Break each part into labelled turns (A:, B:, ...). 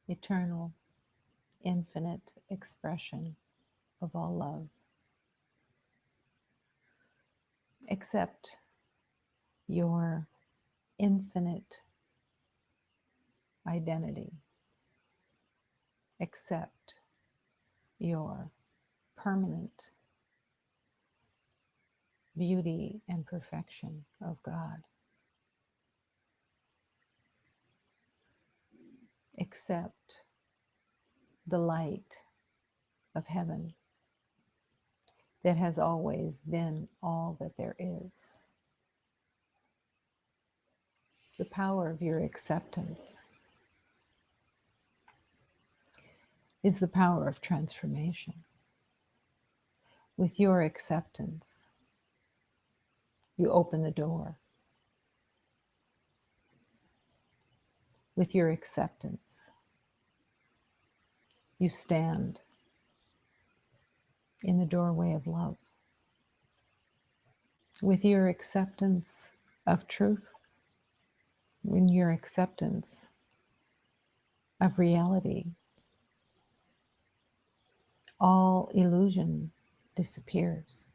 A: eternal, infinite expression of all love. Accept your infinite identity. Accept your permanent beauty and perfection of God. Accept the light of heaven that has always been all that there is. The power of your acceptance is the power of transformation. With your acceptance, you open the door. With your acceptance, you stand in the doorway of love. With your acceptance of truth, in your acceptance of reality, all illusion disappears.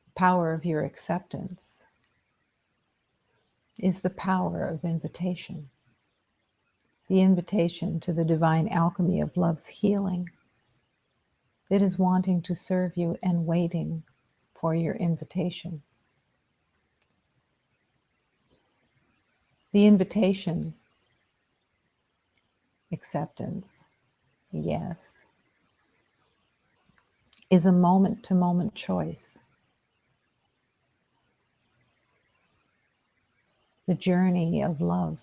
A: The power of your acceptance is the power of invitation, the invitation to the divine alchemy of love's healing that is wanting to serve you and waiting for your invitation. The invitation, acceptance, yes, is a moment-to-moment choice. The journey of love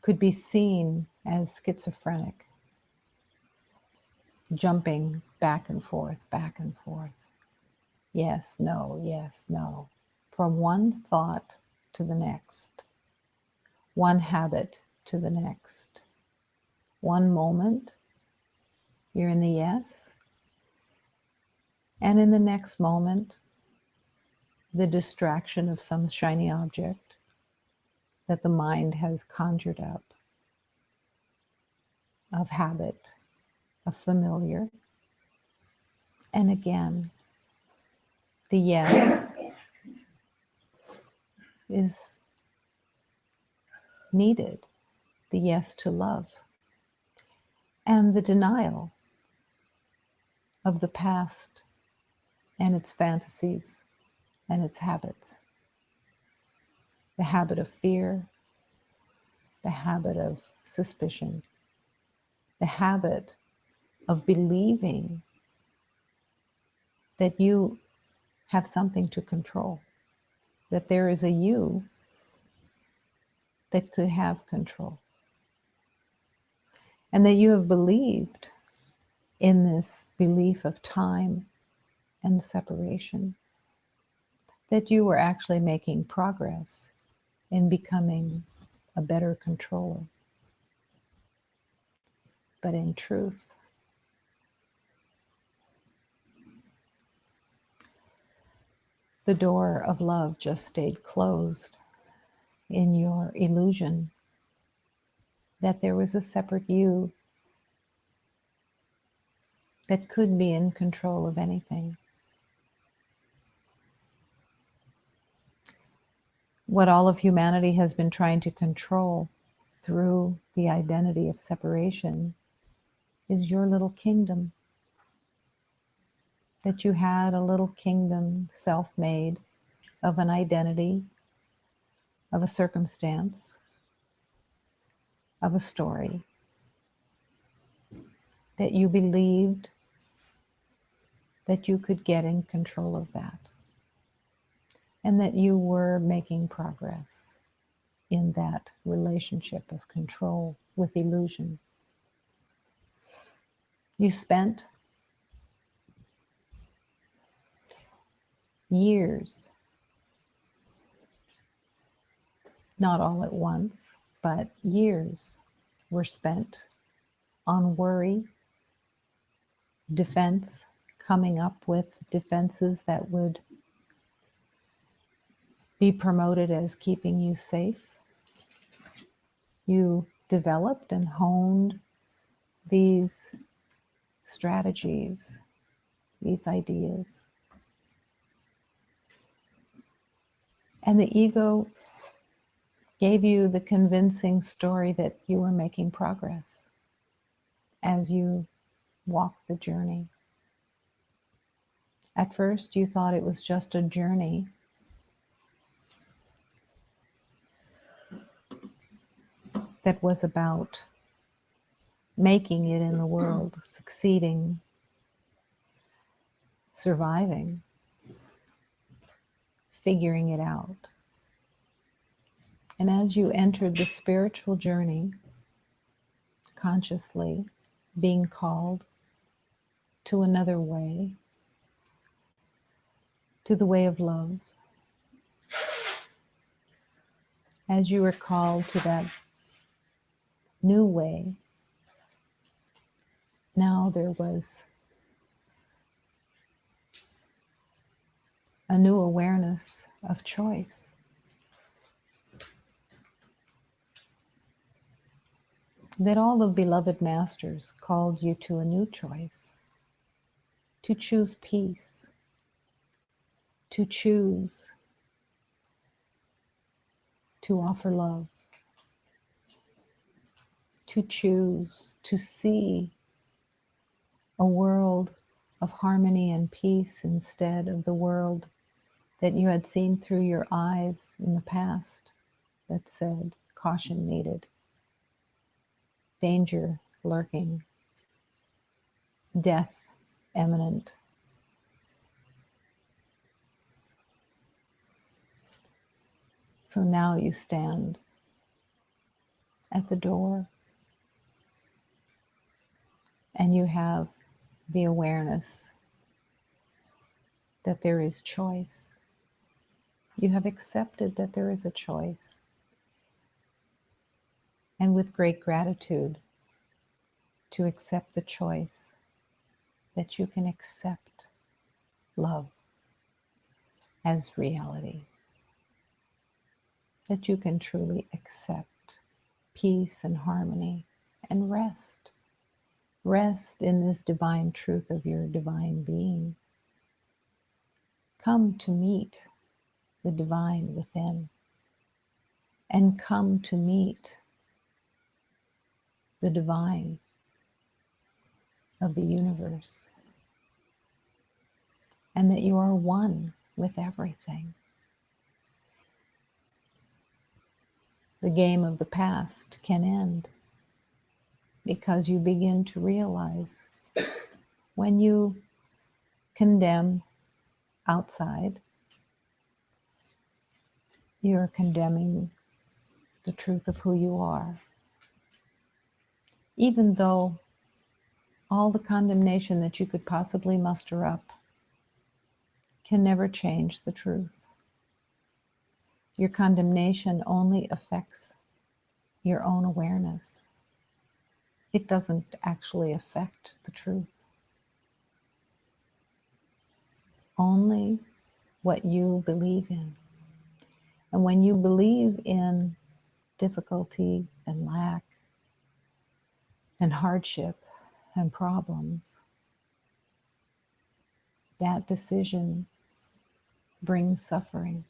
A: could be seen as schizophrenic, jumping back and forth, yes, no, from one thought to the next, one habit to the next. One moment, you're in the yes, and in the next moment, the distraction of some shiny object that the mind has conjured up, of habit, of familiar. And again, the yes is needed, the yes to love, and the denial of the past and its fantasies and its habits. The habit of fear, the habit of suspicion, the habit of believing that you have something to control, that there is a you that could have control, and that you have believed in this belief of time and separation, that you were actually making progress in becoming a better controller. But in truth, the door of love just stayed closed in your illusion that there was a separate you that could be in control of anything. What all of humanity has been trying to control through the identity of separation is your little kingdom. That you had a little kingdom self-made of an identity, of a circumstance, of a story, that you believed that you could get in control of that, and that you were making progress in that relationship of control with illusion. You spent years, not all at once, but years were spent on worry, defense, coming up with defenses that would be promoted as keeping you safe. You developed and honed these strategies, these ideas. And the ego gave you the convincing story that you were making progress as you walked the journey. At first, you thought it was just a journey that was about making it in the world, succeeding, surviving, figuring it out. And as you entered the spiritual journey, consciously being called to another way, to the way of love, as you were called to that new way, now there was a new awareness of choice. That all the beloved masters called you to a new choice, to choose peace, to choose to offer love, to choose to see a world of harmony and peace instead of the world that you had seen through your eyes in the past that said caution needed, danger lurking, death imminent. So now you stand at the door and you have the awareness that there is choice. You have accepted that there is a choice. And with great gratitude to accept the choice that you can accept love as reality, that you can truly accept peace and harmony and rest. Rest in this divine truth of your divine being. Come to meet the divine within, and come to meet the divine of the universe, and that you are one with everything. The game of the past can end because you begin to realize when you condemn outside, you're condemning the truth of who you are. Even though all the condemnation that you could possibly muster up can never change the truth. Your condemnation only affects your own awareness. It doesn't actually affect the truth. Only what you believe in. And when you believe in difficulty and lack and hardship and problems, that decision brings suffering.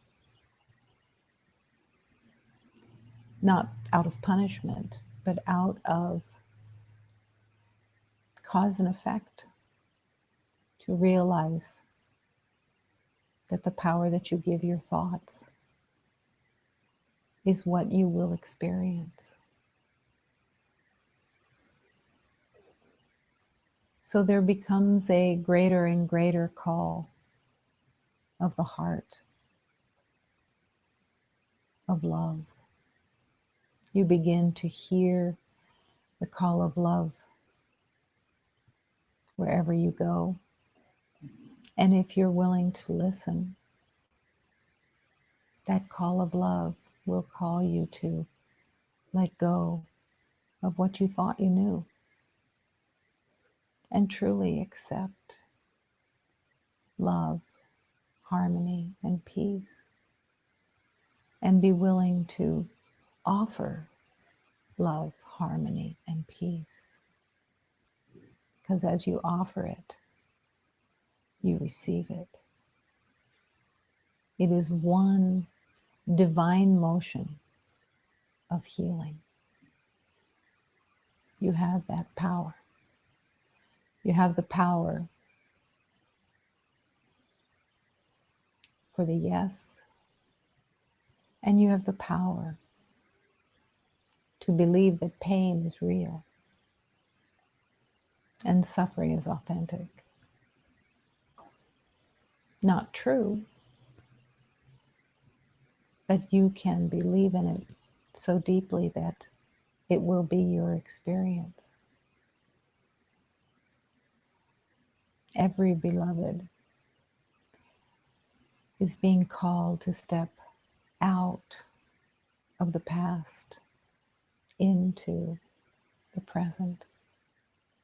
A: Not out of punishment, but out of cause and effect, to realize that the power that you give your thoughts is what you will experience. So there becomes a greater and greater call of the heart, of love. You begin to hear the call of love wherever you go. And if you're willing to listen, that call of love will call you to let go of what you thought you knew and truly accept love, harmony, and peace. and be willing to offer love, harmony, and peace. Because as you offer it, you receive it. It is one divine motion of healing. You have that power. You have the power for the yes, and you have the power to believe that pain is real and suffering is authentic. Not true, but you can believe in it so deeply that it will be your experience. Every beloved is being called to step out of the past into the present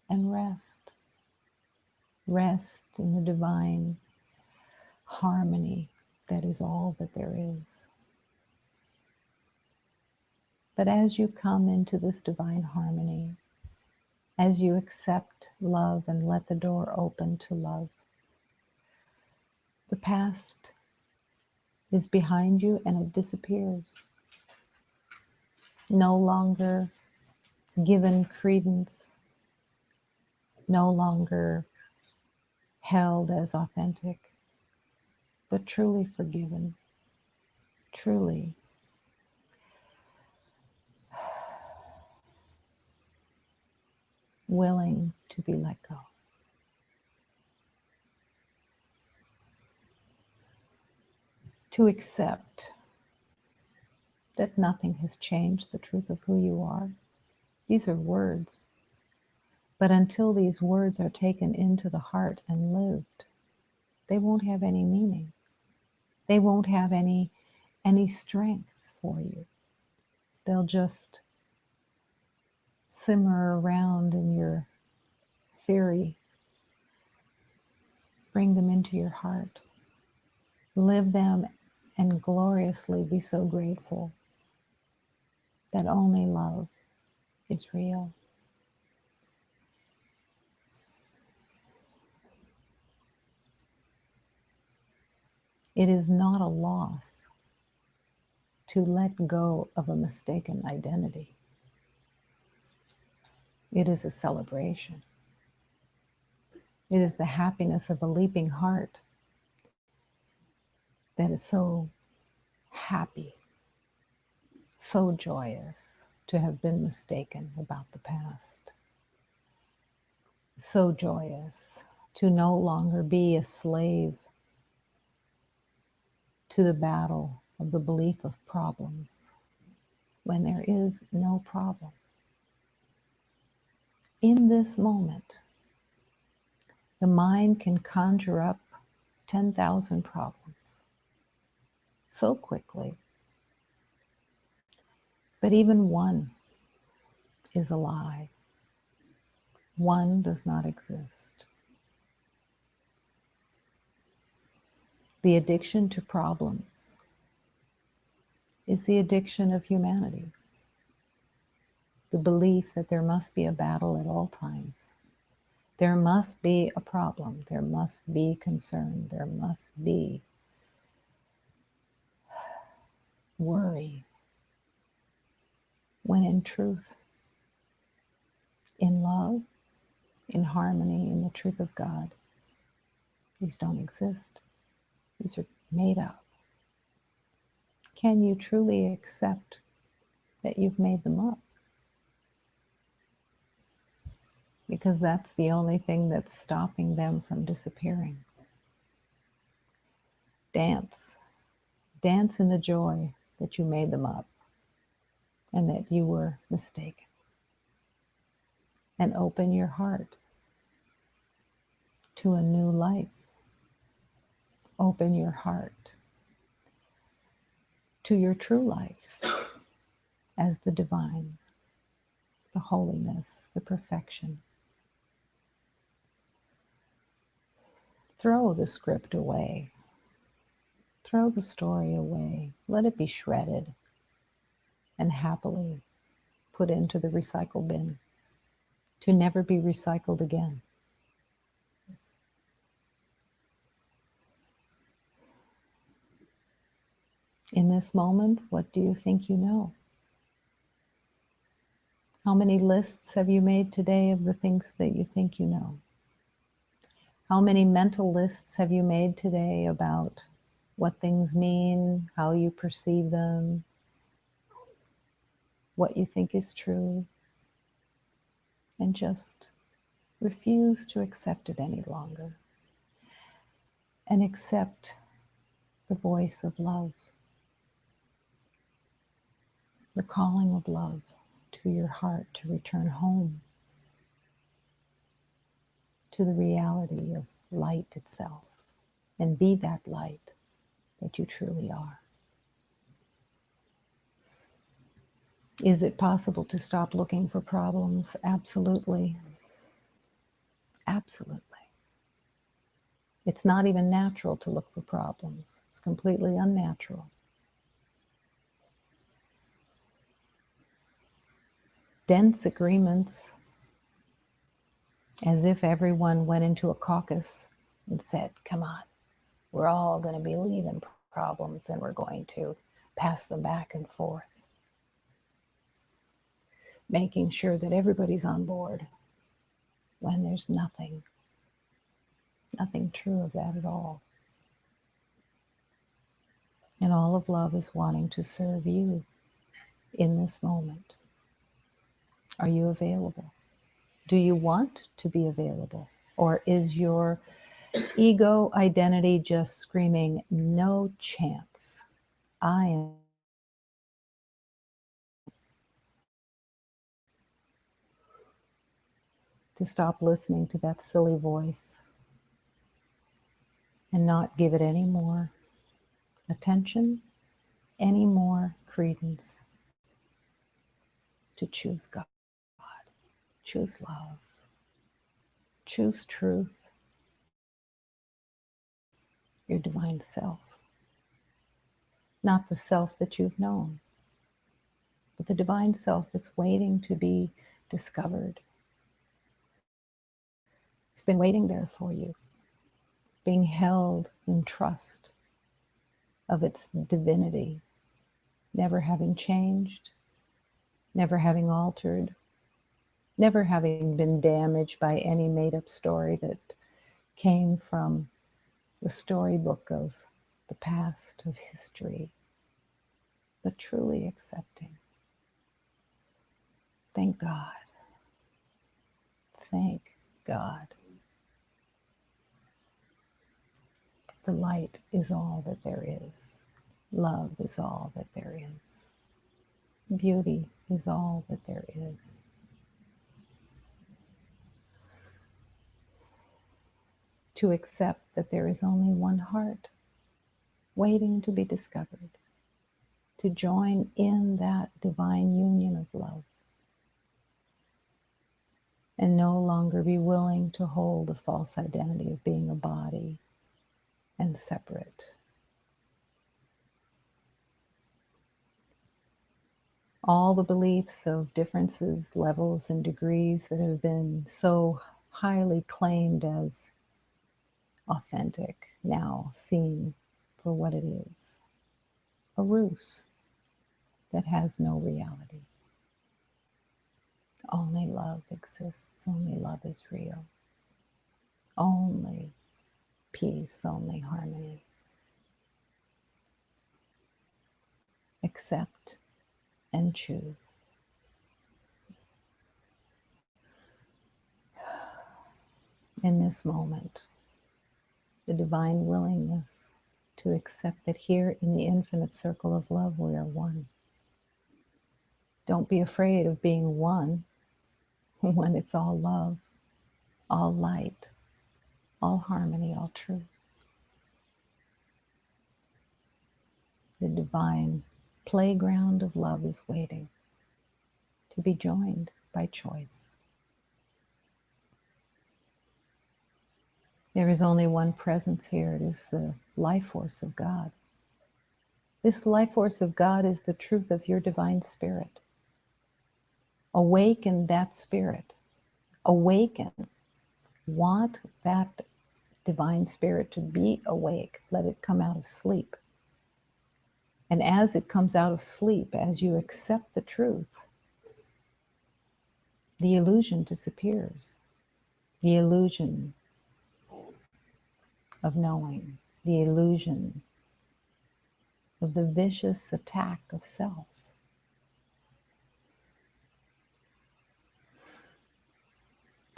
A: and rest. Rest in the divine harmony that is all that there is. But as you come into this divine harmony, as you accept love and let the door open to love, the past is behind you and it disappears. No longer given credence, no longer held as authentic, but truly forgiven, truly willing to be let go. To accept that nothing has changed the truth of who you are. These are words. But until these words are taken into the heart and lived, they won't have any meaning. They won't have any strength for you. They'll just simmer around in your theory. Bring them into your heart. Live them and gloriously be so grateful that only love is real. It is not a loss to let go of a mistaken identity. It is a celebration. It is the happiness of a leaping heart that is so happy, so joyous to have been mistaken about the past. So joyous to no longer be a slave to the battle of the belief of problems when there is no problem. In this moment, the mind can conjure up 10,000 problems so quickly, but even one is a lie. One does not exist. The addiction to problems is the addiction of humanity. The belief that there must be a battle at all times. There must be a problem. There must be concern. There must be worry. When in truth, in love, in harmony, in the truth of God, these don't exist. These are made up. Can you truly accept that you've made them up? Because that's the only thing that's stopping them from disappearing. Dance. Dance in the joy that you made them up and that you were mistaken. And open your heart to a new life. Open your heart to your true life as the divine, the holiness, the perfection. Throw the script away. Throw the story away. Let it be shredded and happily put into the recycle bin to never be recycled again. In this moment, what do you think you know? How many lists have you made today of the things that you think you know? How many mental lists have you made today about what things mean, how you perceive them, what you think is true, and just refuse to accept it any longer and accept the voice of love, the calling of love to your heart to return home to the reality of light itself and be that light that you truly are. Is it possible to stop looking for problems? Absolutely. Absolutely. It's not even natural to look for problems. It's completely unnatural. Dense agreements, as if everyone went into a caucus and said, come on, we're all going to be leaving problems and we're going to pass them back and forth, making sure that everybody's on board when there's nothing true of that at all. And all of love is wanting to serve you in this moment. Are you available? Do you want to be available? Or is your ego identity just screaming, no chance? I am. To stop listening to that silly voice and not give it any more attention, any more credence. To choose God, choose love, choose truth, your divine self. Not the self that you've known, but the divine self that's waiting to be discovered. It's been waiting there for you, being held in trust of its divinity, never having changed, never having altered, never having been damaged by any made-up story that came from the storybook of the past, of history, but truly accepting. Thank God. Thank God. The light is all that there is. Love is all that there is. Beauty is all that there is. To accept that there is only one heart waiting to be discovered, to join in that divine union of love, and no longer be willing to hold a false identity of being a body and separate. All the beliefs of differences, levels, and degrees that have been so highly claimed as authentic, now seen for what it is, a ruse that has no reality. Only love exists, only love is real, only peace, only harmony. Accept and choose. In this moment, the divine willingness to accept that here in the infinite circle of love, we are one. Don't be afraid of being one when it's all love, all light, all harmony, all truth. The divine playground of love is waiting to be joined by choice. There is only one presence here. It is the life force of God, This life force of God is the truth of your divine spirit. Awaken that spirit. Awaken. Want that divine spirit to be awake. Let it come out of sleep. And as it comes out of sleep, as you accept the truth, the illusion disappears. The illusion of knowing, the illusion of the vicious attack of self.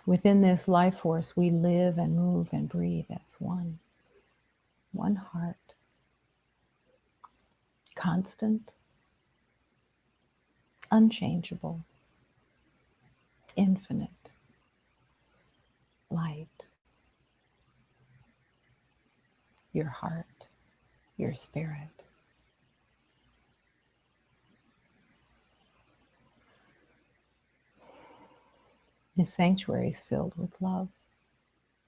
A: Within this life force, we live and move and breathe as one heart, constant, unchangeable, infinite, light. Your heart, your spirit. This sanctuary is filled with love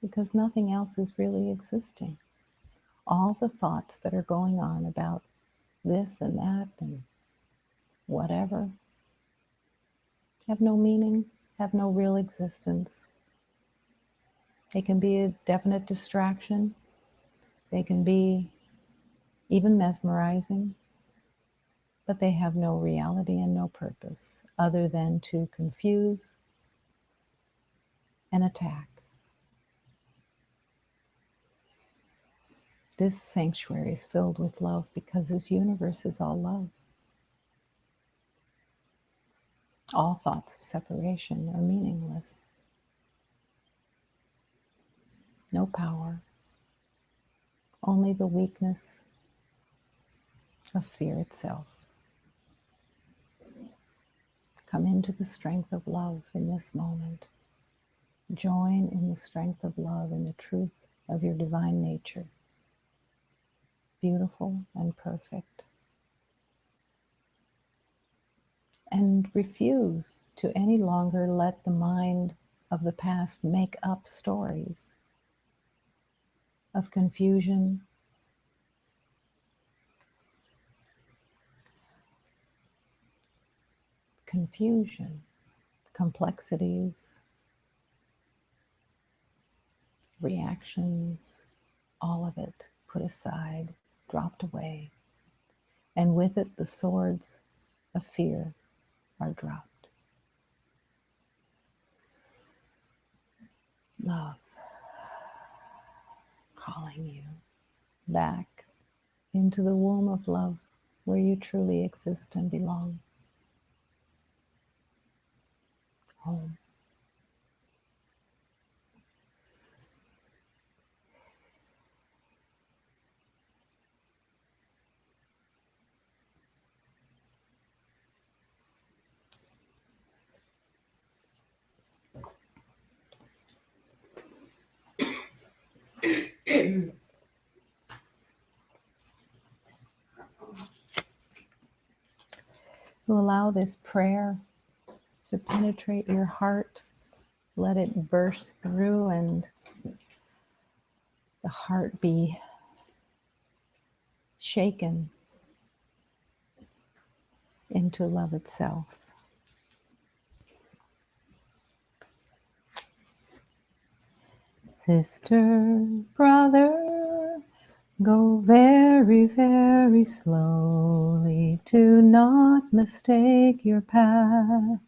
A: because nothing else is really existing. All the thoughts that are going on about this and that and whatever have no meaning, have no real existence. They can be a definite distraction. They can be even mesmerizing, but they have no reality and no purpose other than to confuse and attack. This sanctuary is filled with love because this universe is all love. All thoughts of separation are meaningless. No power, only the weakness of fear itself. Come into the strength of love in this moment. Join in the strength of love and the truth of your divine nature. Beautiful and perfect. And refuse to any longer let the mind of the past make up stories of confusion, complexities, reactions, all of it put aside, dropped away. And with it, the swords of fear are dropped. Love calling you back into the womb of love where you truly exist and belong. Home. To allow this prayer to penetrate your heart, let it burst through and the heart be shaken into love itself. Sister, brother, go very, very slowly. Do not mistake your path.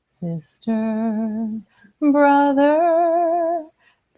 A: Sister, brother,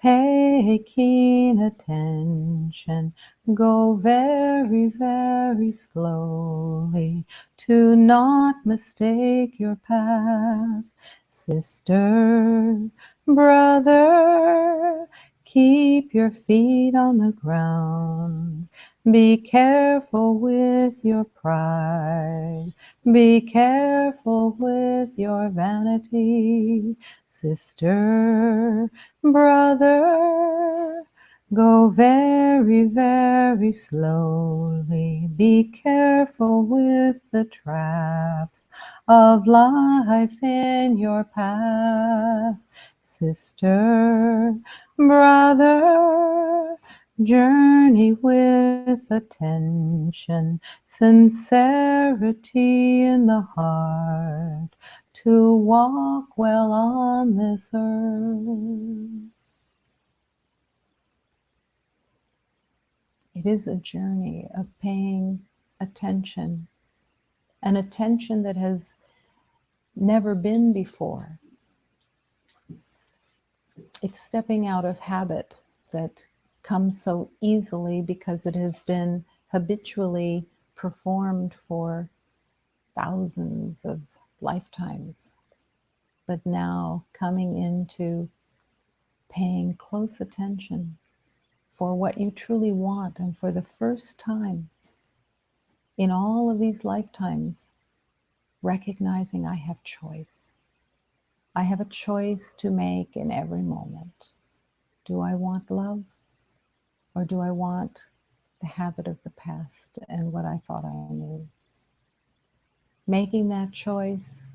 A: pay keen attention. Go very, very slowly. Do not mistake your path. Sister, brother, keep your feet on the ground. Be careful with your pride. Be careful with your vanity. Sister, brother, go very, very slowly. Be careful with the traps of life in your path. Sister, brother, Journey with attention, sincerity in the heart, to walk well on this earth. It is a journey of paying attention, an attention that has never been before. It's stepping out of habit that comes so easily because it has been habitually performed for thousands of lifetimes. But now coming into paying close attention for what you truly want, and for the first time in all of these lifetimes, recognizing I have choice. I have a choice to make in every moment. Do I want love, or do I want the habit of the past and what I thought I knew? Making that choice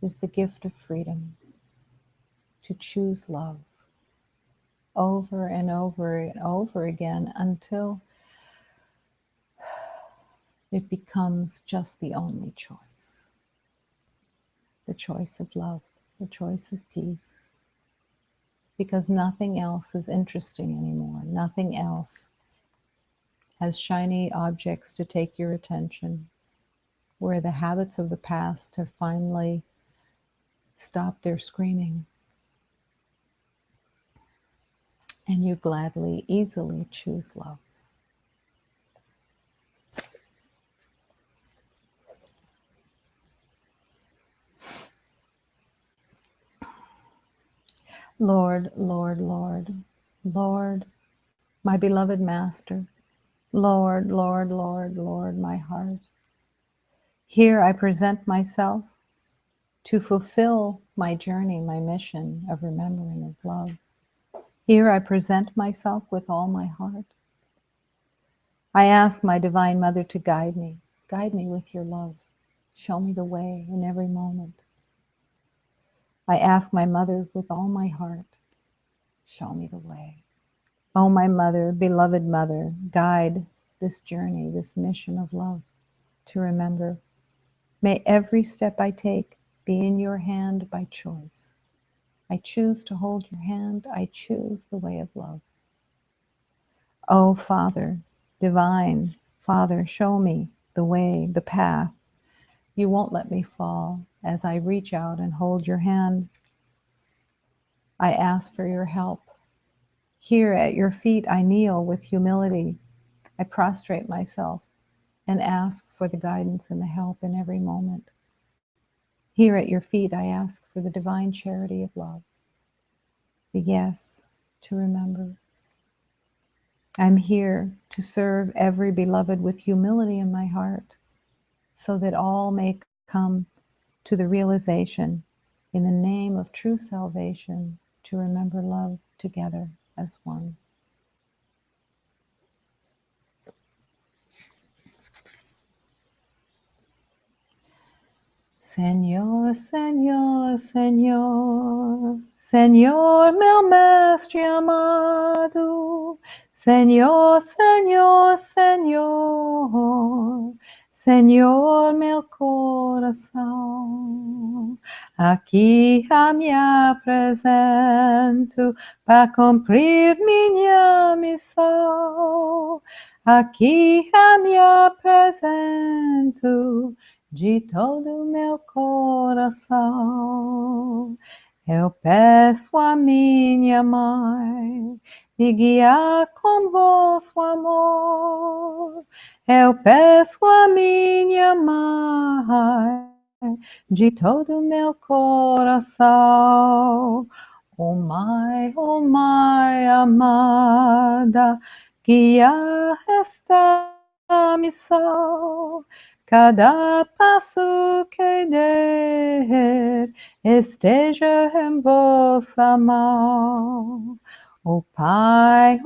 A: is the gift of freedom, to choose love over and over and over again until it becomes just the only choice. The choice of love, the choice of peace. Because nothing else is interesting anymore. Nothing else has shiny objects to take your attention, where the habits of the past have finally stopped their screaming. And you gladly, easily choose love. Lord, Lord, Lord, Lord, my beloved Master, Lord, Lord, Lord, Lord, my heart. Here I present myself to fulfill my journey, my mission of remembering of love. Here I present myself with all my heart. I ask my Divine Mother to guide me with your love. Show me the way in every moment. I ask my Mother with all my heart, show me the way. Oh, my Mother, beloved Mother, guide this journey, this mission of love to remember. May every step I take be in your hand by choice. I choose to hold your hand. I choose the way of love. Oh, Father, divine Father, show me the way, the path. You won't let me fall as I reach out and hold your hand. I ask for your help. Here at your feet I kneel with humility. I prostrate myself and ask for the guidance and the help in every moment. Here at your feet I ask for the divine charity of love, the yes to remember. I'm here to serve every beloved with humility in my heart, so that all may come to the realization, in the name of true salvation, to remember love together as one. Senhor, Senhor, Senhor, Senhor, meu mestre amado, Senhor, Senhor, Senhor, Senhor, meu coração, aqui me apresento para cumprir minha missão, aqui me apresento de todo o meu coração. Eu peço a minha mãe me guiar com vosso amor. Eu peço a minha mãe de todo o meu coração. Oh mãe amada, guia esta missão. Cada passo que der esteja em vossa mão. O Pai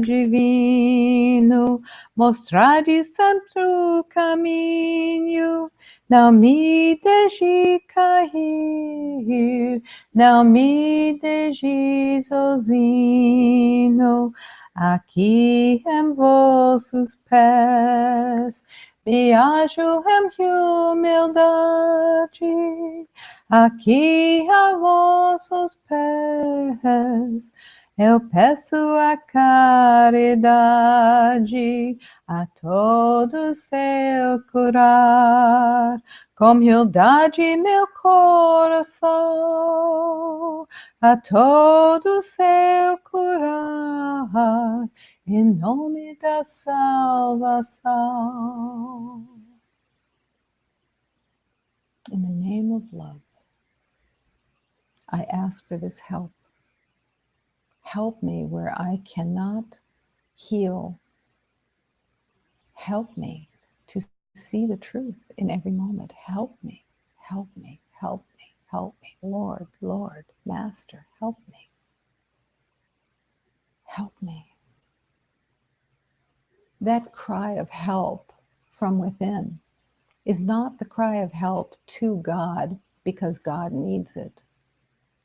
A: divino, mostrai sempre o caminho. Não me deixe cair, não me deixe sozinho. Aqui em vossos pés, me ajo em humildade. Aqui a vossos pés, eu peço a caridade, a todos eu curar. Com humildade meu coração, a todos eu curar, em nome da salvação. In the name of love, I ask for this help. Help me where I cannot heal. Help me to see the truth in every moment. Help me, help me, help me, help me. Lord, Lord, Master, help me. Help me. That cry of help from within is not the cry of help to God because God needs it.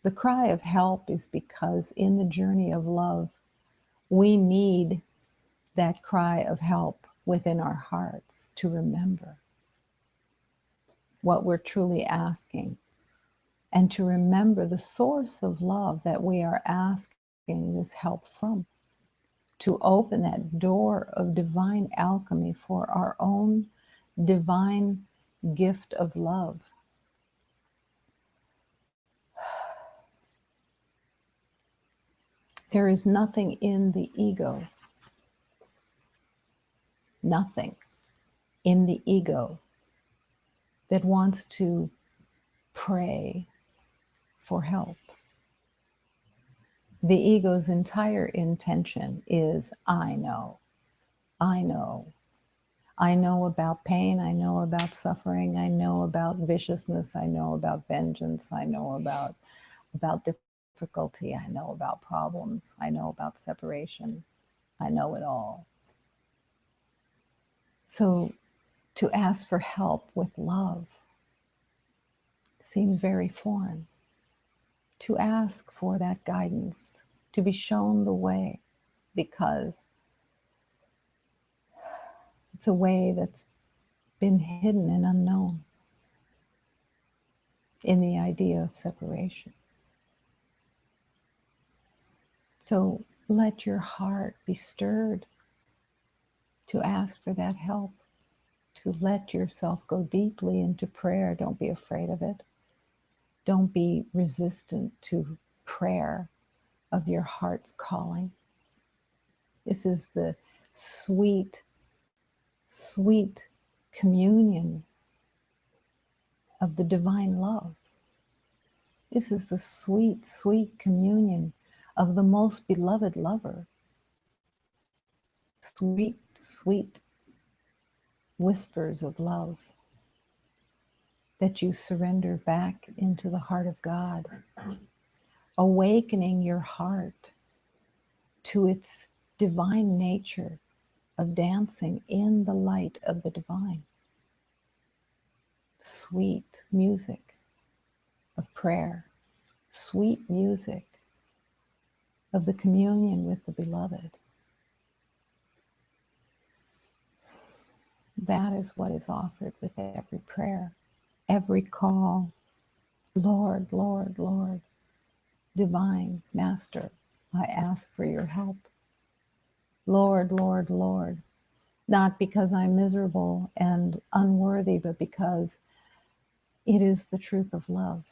A: The cry of help is because in the journey of love, we need that cry of help within our hearts to remember what we're truly asking and to remember the source of love that we are asking this help from, to open that door of divine alchemy for our own divine gift of love. There is nothing in the ego, nothing in the ego that wants to pray for help. The ego's entire intention is, I know, I know. I know about pain, I know about suffering, I know about viciousness, I know about vengeance, I know about difficulty, I know about problems, I know about separation, I know it all. So to ask for help with love seems very foreign. To ask for that guidance, to be shown the way, because it's a way that's been hidden and unknown in the idea of separation. So let your heart be stirred to ask for that help, to let yourself go deeply into prayer. Don't be afraid of it. Don't be resistant to prayer of your heart's calling. This is the sweet, sweet communion of the divine love. This is the sweet, sweet communion of the most beloved lover. Sweet, sweet whispers of love that you surrender back into the heart of God, awakening your heart to its divine nature of dancing in the light of the divine. Sweet music of prayer, sweet music of the communion with the beloved. That is what is offered with every prayer, every call. Lord, Lord, Lord, divine Master, I ask for your help. Lord, Lord, Lord, not because I'm miserable and unworthy, but because it is the truth of love.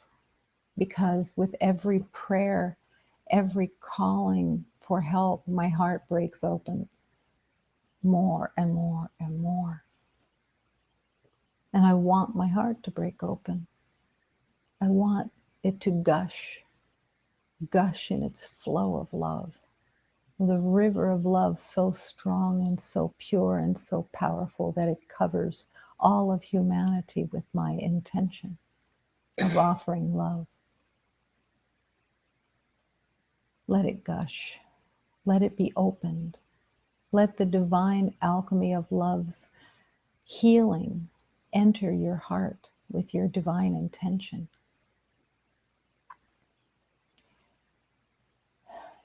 A: Because with every prayer, every calling for help, my heart breaks open more and more and more. And I want my heart to break open. I want it to gush in its flow of love. The river of love so strong and so pure and so powerful that it covers all of humanity with my intention of offering love. Let it gush. Let it be opened. Let the divine alchemy of love's healing enter your heart with your divine intention.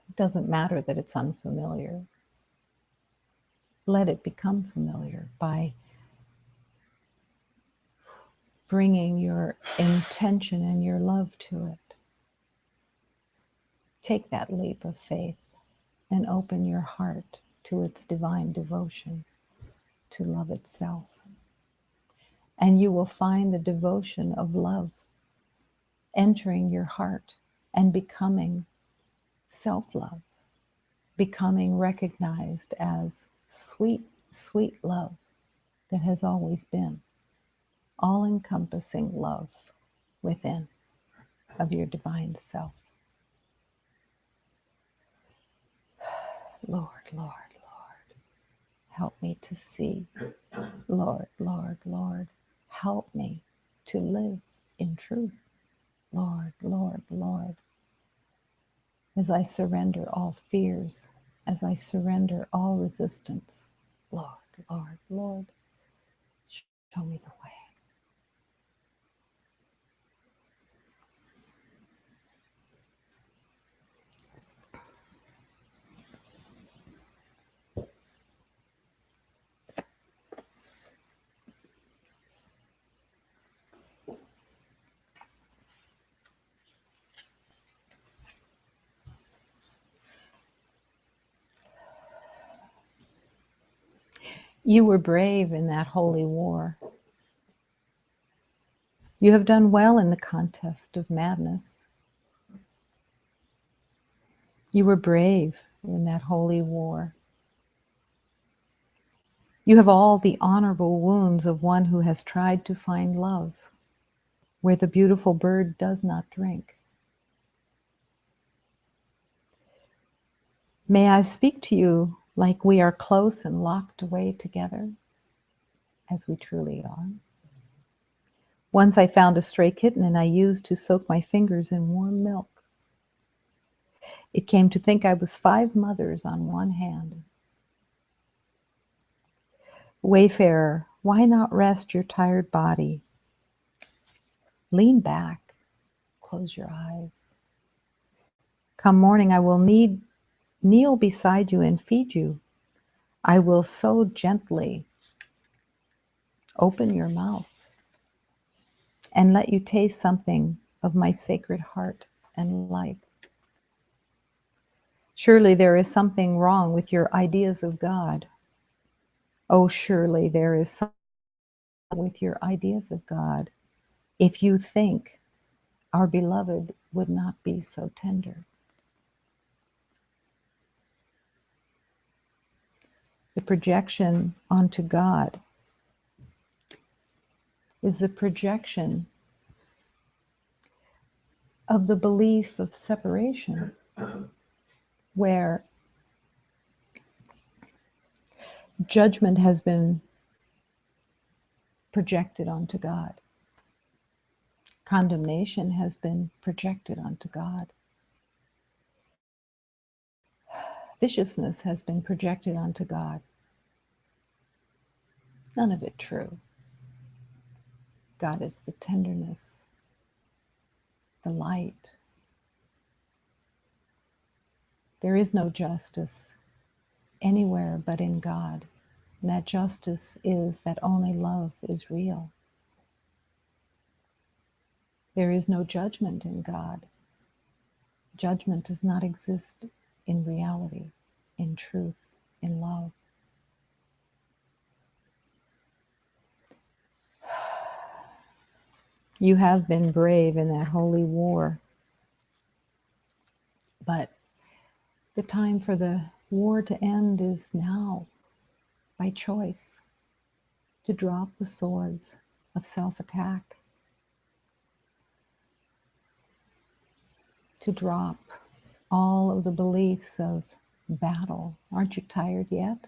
A: It doesn't matter that it's unfamiliar. let it become familiar by bringing your intention and your love to it. Take that leap of faith and open your heart to its divine devotion, to love itself. And you will find the devotion of love entering your heart and becoming self-love, becoming recognized as sweet, sweet love that has always been, all-encompassing love within of your divine self. Lord, Lord, Lord, help me to see. Lord, Lord, Lord, help me to live in truth. Lord, Lord, Lord, as I surrender all fears, as I surrender all resistance, Lord, Lord, Lord, show me the way. You were brave in that holy war. You have done well in the contest of madness. You were brave in that holy war. You have all the honorable wounds of one who has tried to find love where the beautiful bird does not drink. May I speak to you like we are close and locked away together, as we truly are. Once I found a stray kitten and I used to soak my fingers in warm milk. It came to think I was 5 mothers on one hand. Wayfarer, why not rest your tired body? Lean back, close your eyes. Come morning, I will kneel beside you and feed you. I will so gently open your mouth and let you taste something of my sacred heart and life. Surely there is something wrong with your ideas of God. Oh, surely there is something wrong with your ideas of God if you think our beloved would not be so tender. The projection onto God is the projection of the belief of separation, where judgment has been projected onto God. Condemnation has been projected onto God. Viciousness has been projected onto God. None of it true. God is the tenderness, the light. There is no justice anywhere but in God. And that justice is that only love is real. There is no judgment in God. Judgment does not exist in reality, in truth, in love. You have been brave in that holy war, but the time for the war to end is now, by choice, to drop the swords of self-attack, to drop all of the beliefs of battle. Aren't you tired yet?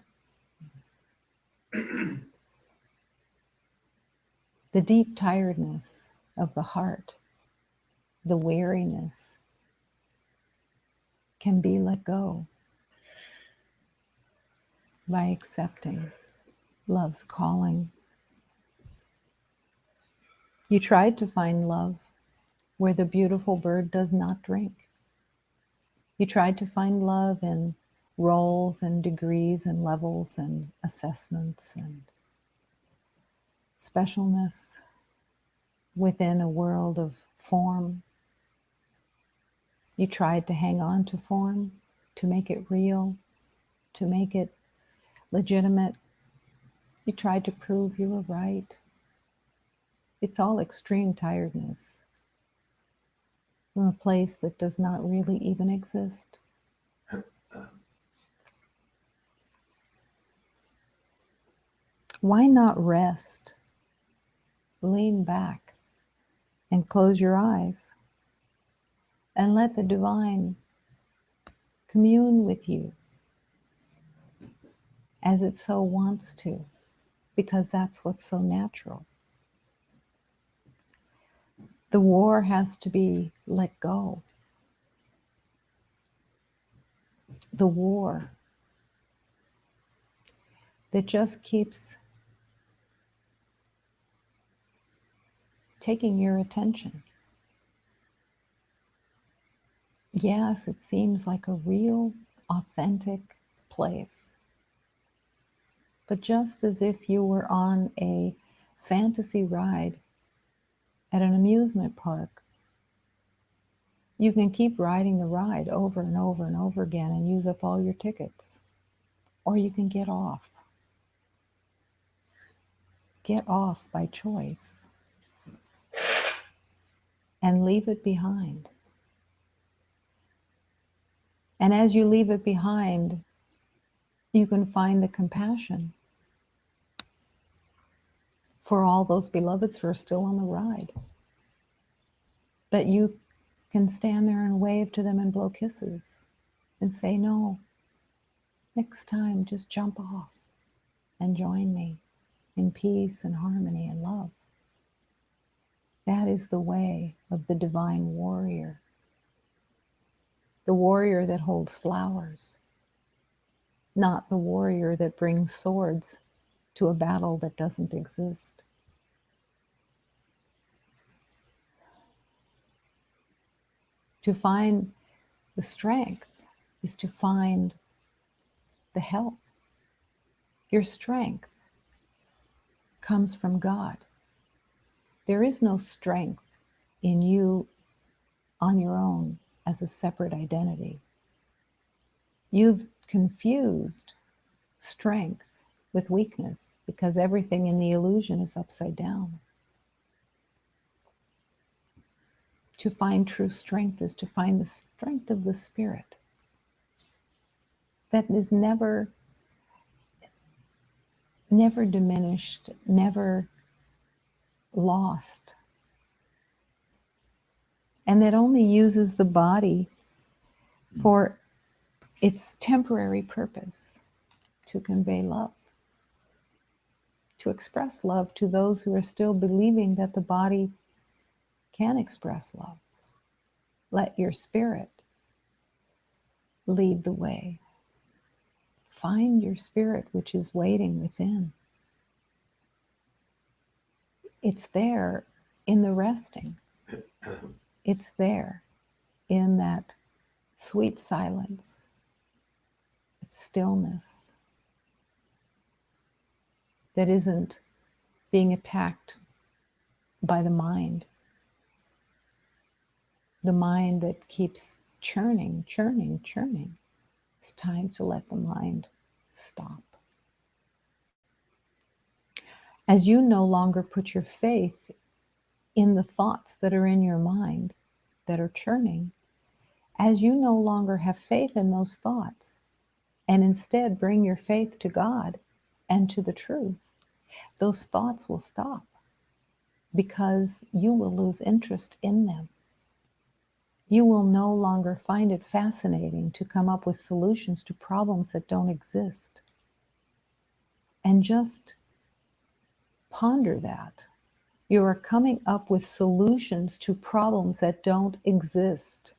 A: The deep tiredness of the heart, the weariness, can be let go by accepting love's calling. You tried to find love where the beautiful bird does not drink. You tried to find love in roles and degrees and levels and assessments and specialness within a world of form. You tried to hang on to form, to make it real, to make it legitimate. You tried to prove you were right. It's all extreme tiredness from a place that does not really even exist. Why not rest? Lean back and close your eyes and let the divine commune with you as it so wants to, because that's what's so natural. The war has to be let go. The war that just keeps taking your attention. Yes, it seems like a real, authentic place. But just as if you were on a fantasy ride at an amusement park, you can keep riding the ride over and over and over again and use up all your tickets. Or you can get off. Get off by choice and leave it behind. And as you leave it behind, you can find the compassion for all those beloveds who are still on the ride. But you can stand there and wave to them and blow kisses and say, no, next time just jump off and join me in peace and harmony and love. That is the way of the divine warrior. The warrior that holds flowers, not the warrior that brings swords to a battle that doesn't exist. To find the strength is to find the help. Your strength comes from God. There is no strength in you on your own as a separate identity. You've confused strength with weakness because everything in the illusion is upside down. To find true strength is to find the strength of the spirit that is never diminished, never lost, and that only uses the body for its temporary purpose, to convey love, to express love to those who are still believing that the body can express love. Let your spirit lead the way. Find your spirit which is waiting within. It's there in the resting. It's there in that sweet silence, it's stillness that isn't being attacked by the mind that keeps churning. It's time to let the mind stop. As you no longer put your faith in the thoughts that are in your mind that are churning, as you no longer have faith in those thoughts, and instead bring your faith to God and to the truth, those thoughts will stop because you will lose interest in them. You will no longer find it fascinating to come up with solutions to problems that don't exist. And just ponder that. You are coming up with solutions to problems that don't exist.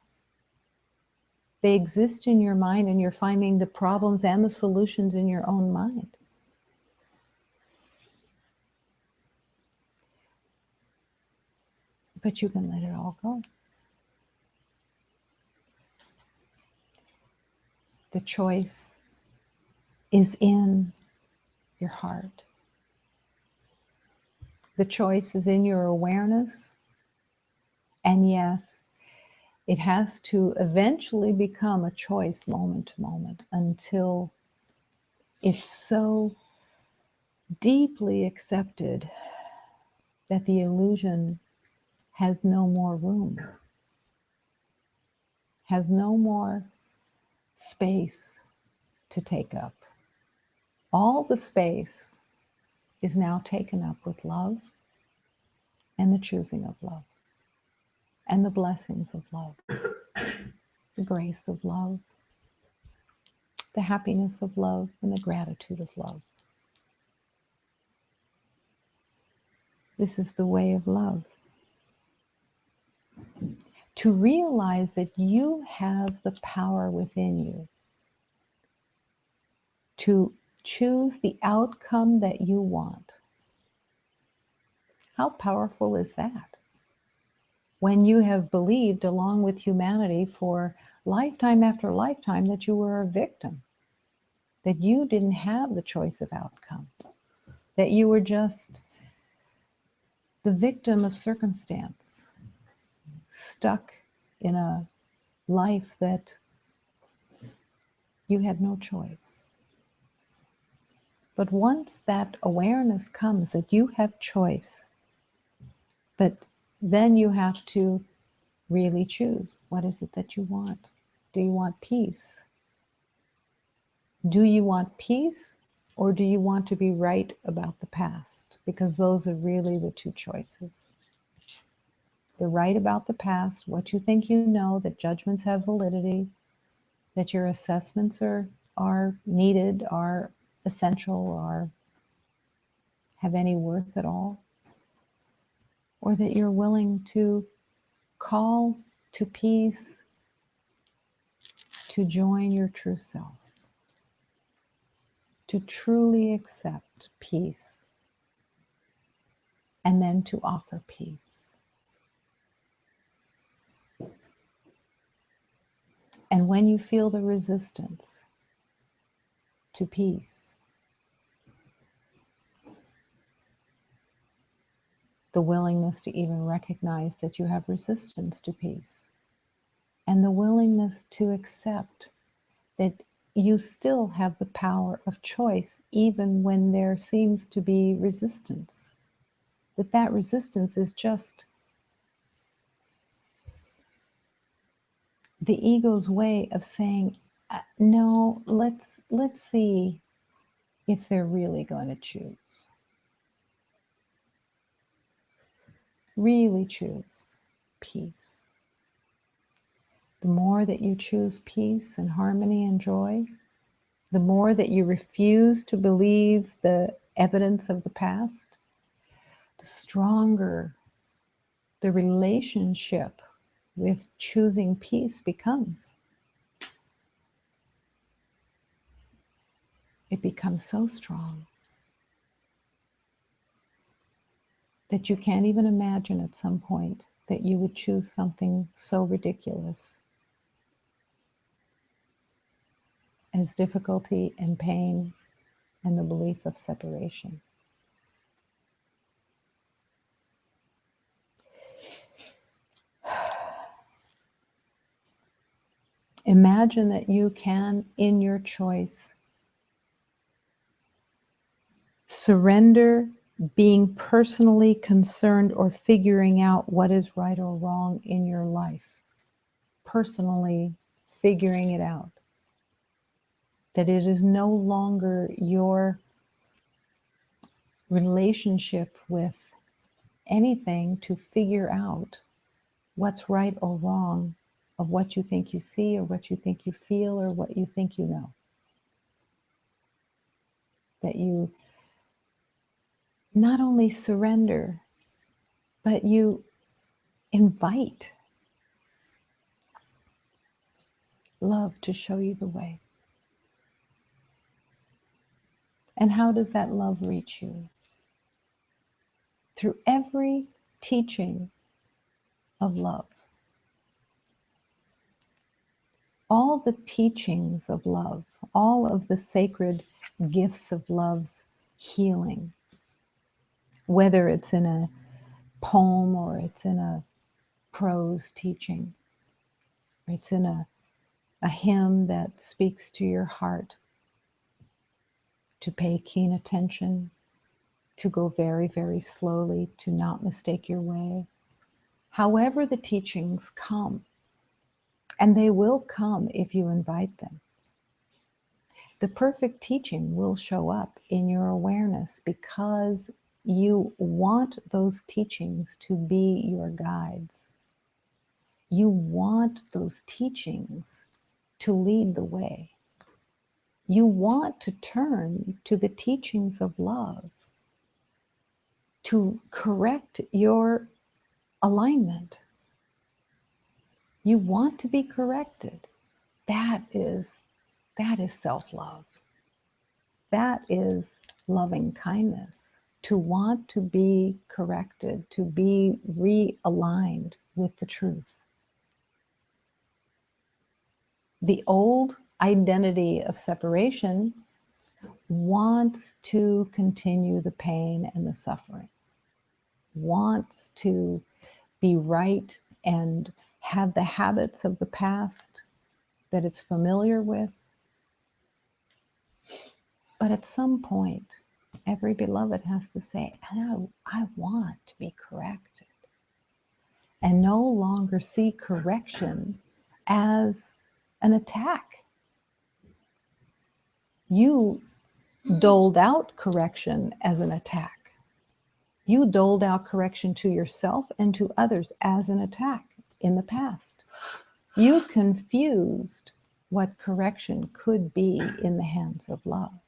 A: They exist in your mind, and you're finding the problems and the solutions in your own mind. But you can let it all go. The choice is in your heart. The choice is in your awareness. And yes, it has to eventually become a choice moment to moment until it's so deeply accepted that the illusion has no more room, has no more space to take up. All the space is now taken up with love and the choosing of love and the blessings of love, the grace of love, the happiness of love, and the gratitude of love. This is the way of love. To realize that you have the power within you to choose the outcome that you want. How powerful is that? When you have believed, along with humanity, for lifetime after lifetime, that you were a victim, that you didn't have the choice of outcome, that you were just the victim of circumstance, stuck in a life that you had no choice. But once that awareness comes that you have choice, but then you have to really choose. What is it that you want? Do you want peace? Do you want peace, or do you want to be right about the past? Because those are really the two choices. The right about the past, what you think you know, that judgments have validity, that your assessments are needed, are essential, are have any worth at all, or that you're willing to call to peace, to join your true self, to truly accept peace, and then to offer peace. And when you feel the resistance to peace, the willingness to even recognize that you have resistance to peace, and the willingness to accept that you still have the power of choice even when there seems to be resistance, that resistance is just the ego's way of saying, no, let's see if they're really going to choose. Really choose peace. The more that you choose peace and harmony and joy, the more that you refuse to believe the evidence of the past, the stronger the relationship with choosing peace becomes. It becomes so strong that you can't even imagine at some point that you would choose something so ridiculous as difficulty and pain and the belief of separation. Imagine that you can, in your choice, surrender being personally concerned or figuring out what is right or wrong in your life. Personally figuring it out. That it is no longer your relationship with anything to figure out what's right or wrong of what you think you see or what you think you feel or what you think you know. That you not only surrender, but you invite love to show you the way. And how does that love reach you? Through every teaching of love. all the teachings of love, all of the sacred gifts of love's healing, whether it's in a poem or it's in a prose teaching, or it's in a hymn that speaks to your heart, to pay keen attention, to go very, very slowly, to not mistake your way. However the teachings come, and they will come if you invite them, the perfect teaching will show up in your awareness because you want those teachings to be your guides. You want those teachings to lead the way. You want to turn to the teachings of love to correct your alignment. You want to be corrected. That is self-love. That is loving kindness. To want to be corrected, to be realigned with the truth. The old identity of separation wants to continue the pain and the suffering, wants to be right and have the habits of the past that it's familiar with. But at some point, every beloved has to say, I want to be corrected, and no longer see correction as an attack. You doled out correction as an attack. You doled out correction to yourself and to others as an attack in the past. You confused what correction could be in the hands of love.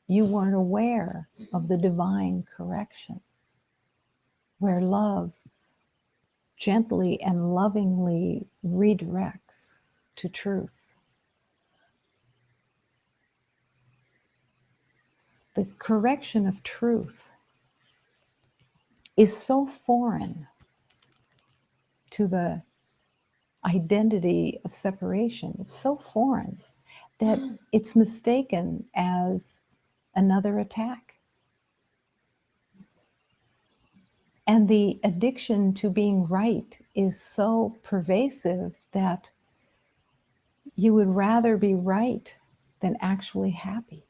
A: You weren't aware of the divine correction, where love gently and lovingly redirects to truth. The correction of truth is so foreign to the identity of separation. It's so foreign that it's mistaken as another attack. And the addiction to being right is so pervasive that you would rather be right than actually happy.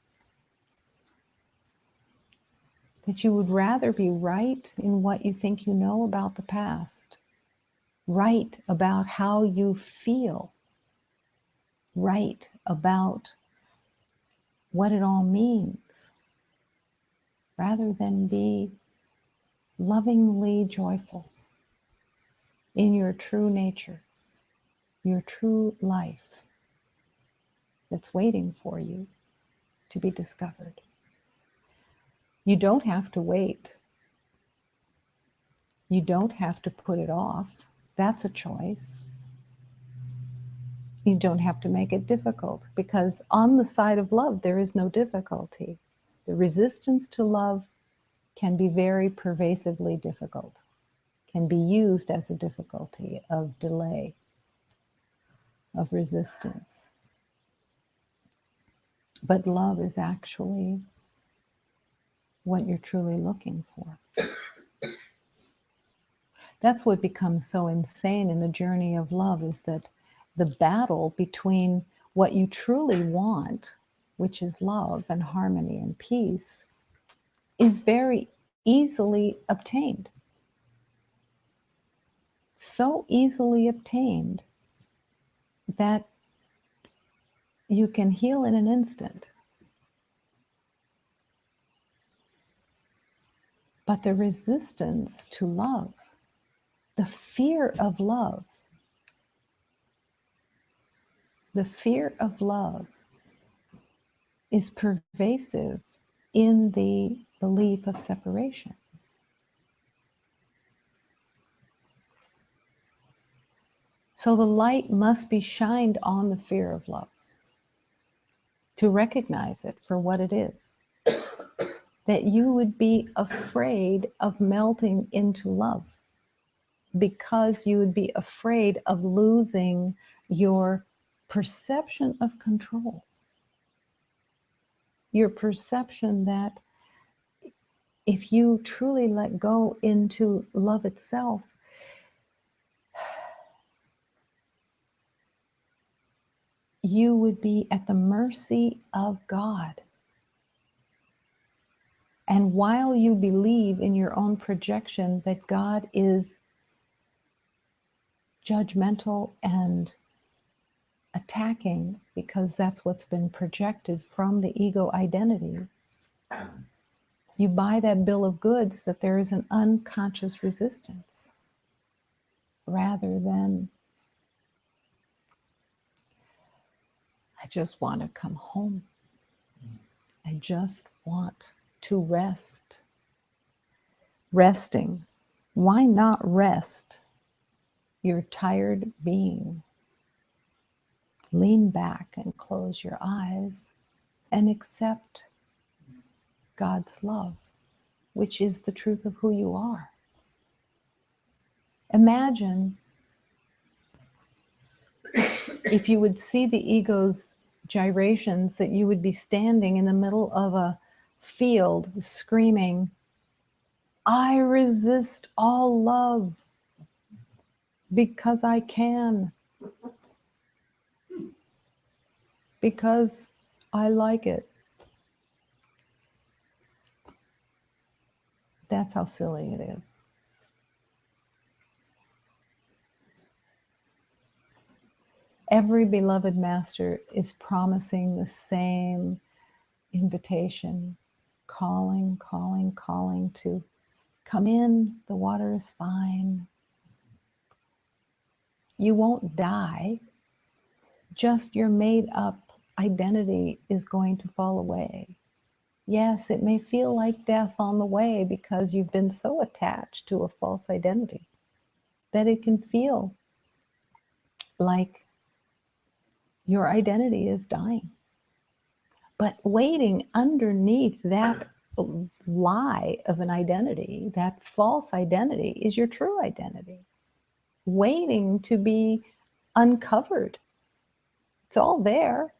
A: That you would rather be right in what you think you know about the past, right about how you feel, right about what it all means, rather than be lovingly joyful in your true nature, your true life that's waiting for you to be discovered. You don't have to wait. You don't have to put it off. That's a choice. You don't have to make it difficult, because on the side of love, there is no difficulty. The resistance to love can be very pervasively difficult, can be used as a difficulty of delay, of resistance. But love is actually what you're truly looking for. That's what becomes so insane in the journey of love, is that the battle between what you truly want, which is love and harmony and peace, is very easily obtained. So easily obtained that you can heal in an instant. But the resistance to love, the fear of love, is pervasive in the belief of separation. So the light must be shined on the fear of love to recognize it for what it is. That you would be afraid of melting into love because you would be afraid of losing your perception of control, your perception that if you truly let go into love itself, you would be at the mercy of God. And while you believe in your own projection that God is judgmental and attacking, because that's what's been projected from the ego identity, you buy that bill of goods that there is an unconscious resistance, rather than, I just want to come home. I just want to rest. Resting. Why not rest your tired being? Lean back and close your eyes and accept God's love, which is the truth of who you are. Imagine if you would see the ego's gyrations, that you would be standing in the middle of a field screaming, I resist all love because I can, because I like it. That's how silly it is. Every beloved master is promising the same invitation, calling, calling, calling to come in, the water is fine. You won't die, just your made up identity is going to fall away. Yes, it may feel like death on the way because you've been so attached to a false identity that it can feel like your identity is dying. But waiting underneath that lie of an identity, that false identity, is your true identity, waiting to be uncovered. It's all there.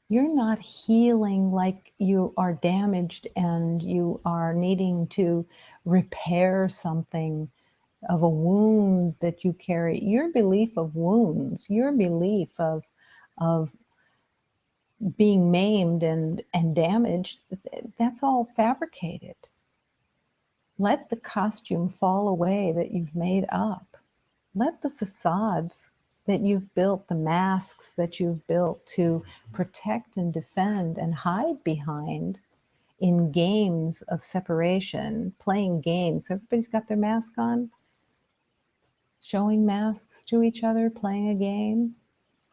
A: You're not healing like you are damaged and you are needing to repair something of a wound that you carry. Your belief of wounds, your belief of being maimed and damaged, that's all fabricated. Let the costume fall away that you've made up. Let the facades that you've built, the masks that you've built to protect and defend and hide behind in games of separation, playing games. Everybody's got their mask on, showing masks to each other, playing a game.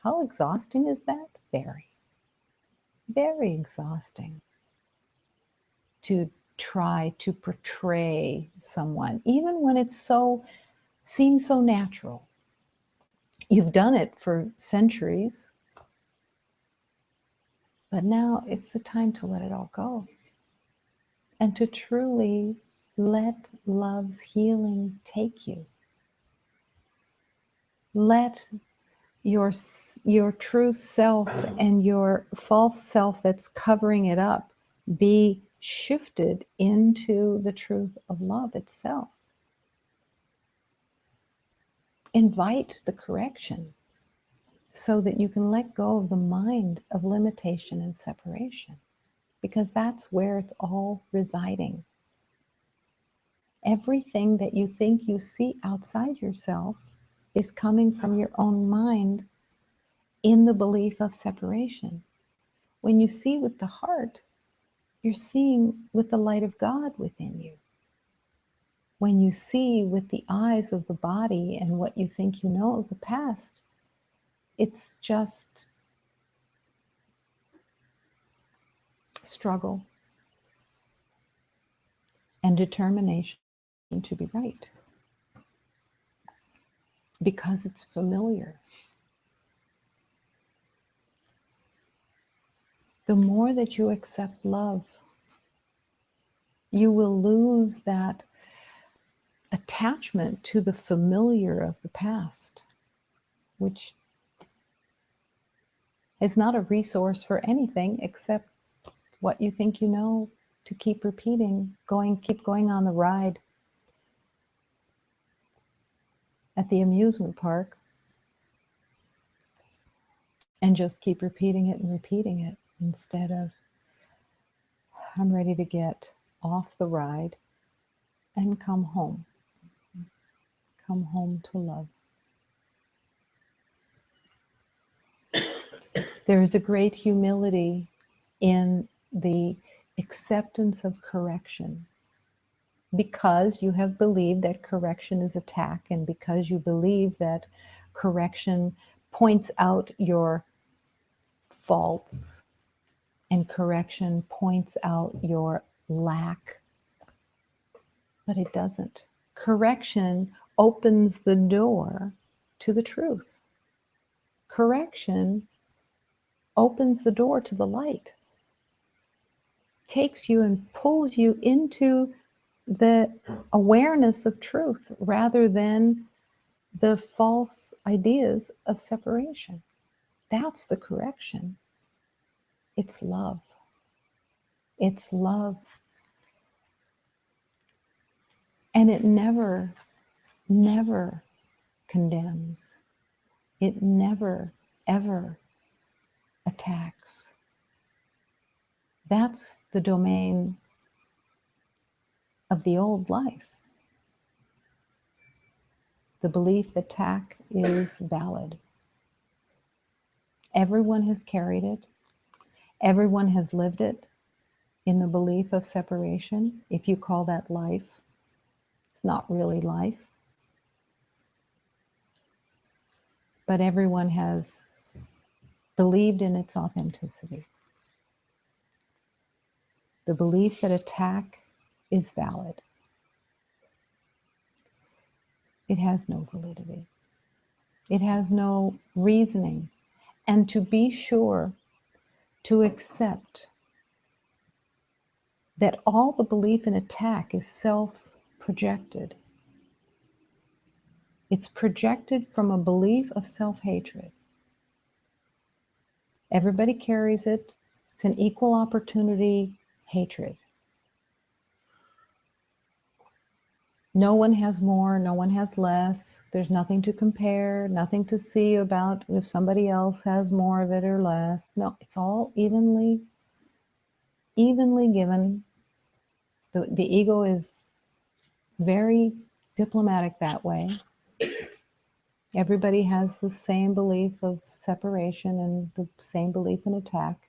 A: How exhausting is that? Very, very exhausting to try to portray someone, even when it seems so natural. You've done it for centuries, but now it's the time to let it all go and to truly let love's healing take you. Let your true self and your false self that's covering it up be shifted into the truth of love itself. Invite the correction so that you can let go of the mind of limitation and separation, because that's where it's all residing. Everything that you think you see outside yourself is coming from your own mind in the belief of separation. When you see with the heart, you're seeing with the light of God within you. When you see with the eyes of the body and what you think you know of the past, it's just struggle and determination to be right, because it's familiar. The more that you accept love, you will lose that attachment to the familiar of the past, which It's not a resource for anything except what you think you know, to keep repeating, keep going on the ride at the amusement park and just keep repeating it instead of, I'm ready to get off the ride and come home. Come home to love. There is a great humility in the acceptance of correction, because you have believed that correction is attack, and because you believe that correction points out your faults and correction points out your lack. But it doesn't. Correction opens the door to the truth. Correction opens the door to the light, takes you and pulls you into the awareness of truth rather than the false ideas of separation. That's the correction. It's love. It's love. And it never, never condemns. It never, ever attacks. That's the domain of the old life. The belief that attack is valid. Everyone has carried it. Everyone has lived it in the belief of separation. If you call that life, it's not really life. But everyone has believed in its authenticity. The belief that attack is valid. It has no validity. It has no reasoning. And to be sure to accept that all the belief in attack is self-projected. It's projected from a belief of self-hatred. Everybody carries it. It's an equal opportunity hatred. No one has more, no one has less. There's nothing to compare, nothing to see about if somebody else has more of it or less. No, it's all evenly given. The ego is very diplomatic that way. Everybody has the same belief of separation and the same belief in attack.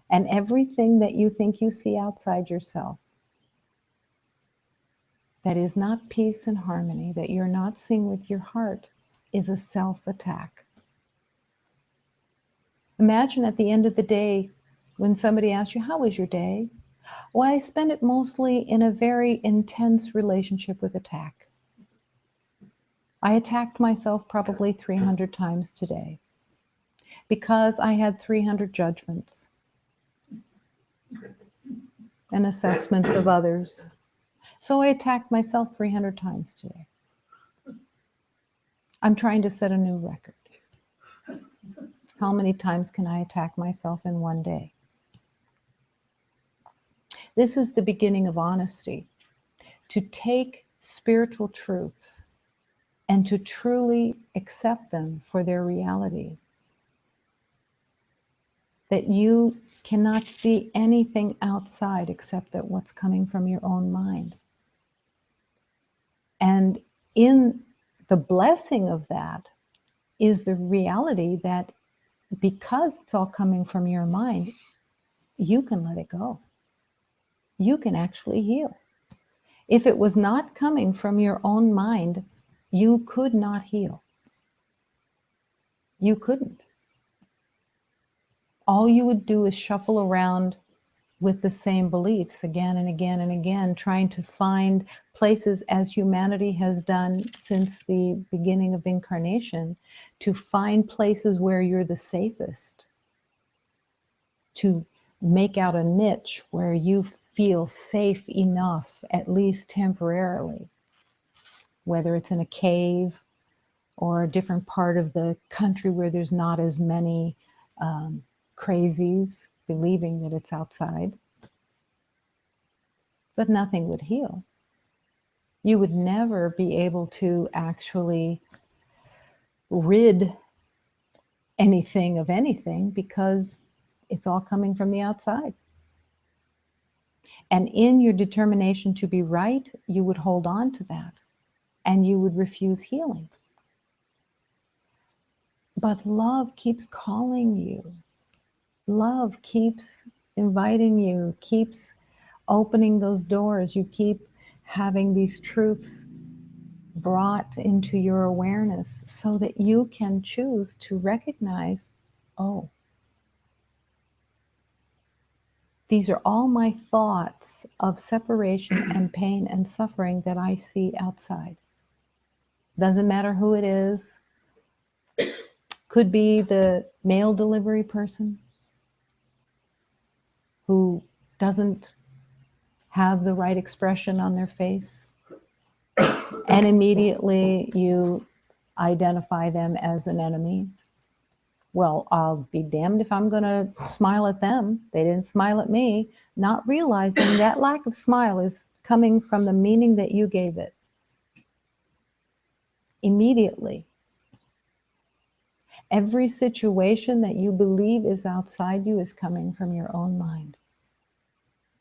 A: And everything that you think you see outside yourself that is not peace and harmony, that you're not seeing with your heart, is a self-attack. Imagine at the end of the day, when somebody asks you, how was your day? Well, I spend it mostly in a very intense relationship with attack. I attacked myself probably 300 times today because I had 300 judgments and assessments of others. So I attacked myself 300 times today. I'm trying to set a new record. How many times can I attack myself in one day? This is the beginning of honesty, to take spiritual truths and to truly accept them for their reality. That you cannot see anything outside except that what's coming from your own mind. And in the blessing of that is the reality that because it's all coming from your mind, you can let it go. You can actually heal. If it was not coming from your own mind, you could not heal. You couldn't. All you would do is shuffle around with the same beliefs again and again and again, trying to find places, as humanity has done since the beginning of incarnation, to find places where you're the safest, to make out a niche where you feel safe enough, at least temporarily, whether it's in a cave or a different part of the country where there's not as many crazies believing that it's outside, but nothing would heal. You would never be able to actually rid anything of anything because it's all coming from the outside. And in your determination to be right, you would hold on to that and you would refuse healing. But love keeps calling you. Love keeps inviting you, keeps opening those doors. You keep having these truths brought into your awareness so that you can choose to recognize, oh, these are all my thoughts of separation and pain and suffering that I see outside. Doesn't matter who it is. Could be the mail delivery person who doesn't have the right expression on their face. And immediately you identify them as an enemy. Well, I'll be damned if I'm going to smile at them. They didn't smile at me, not realizing that lack of smile is coming from the meaning that you gave it. Immediately. Every situation that you believe is outside you is coming from your own mind.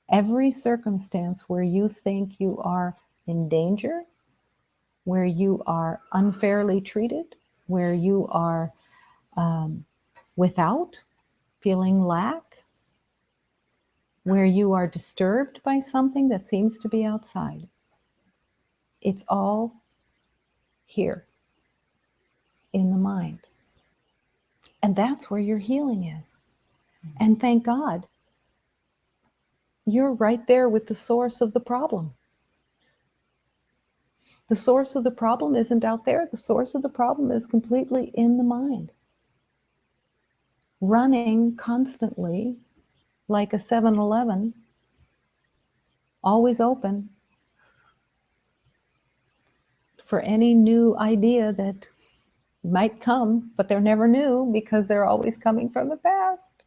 A: Every circumstance where you think you are in danger, where you are unfairly treated, where you are without, feeling lack, where you are disturbed by something that seems to be outside. It's all here in the mind. And that's where your healing is. And thank God, you're right there with the source of the problem. The source of the problem isn't out there. The source of the problem is completely in the mind. Running constantly like a 7-Eleven, always open for any new idea that might come, but they're never new because they're always coming from the past.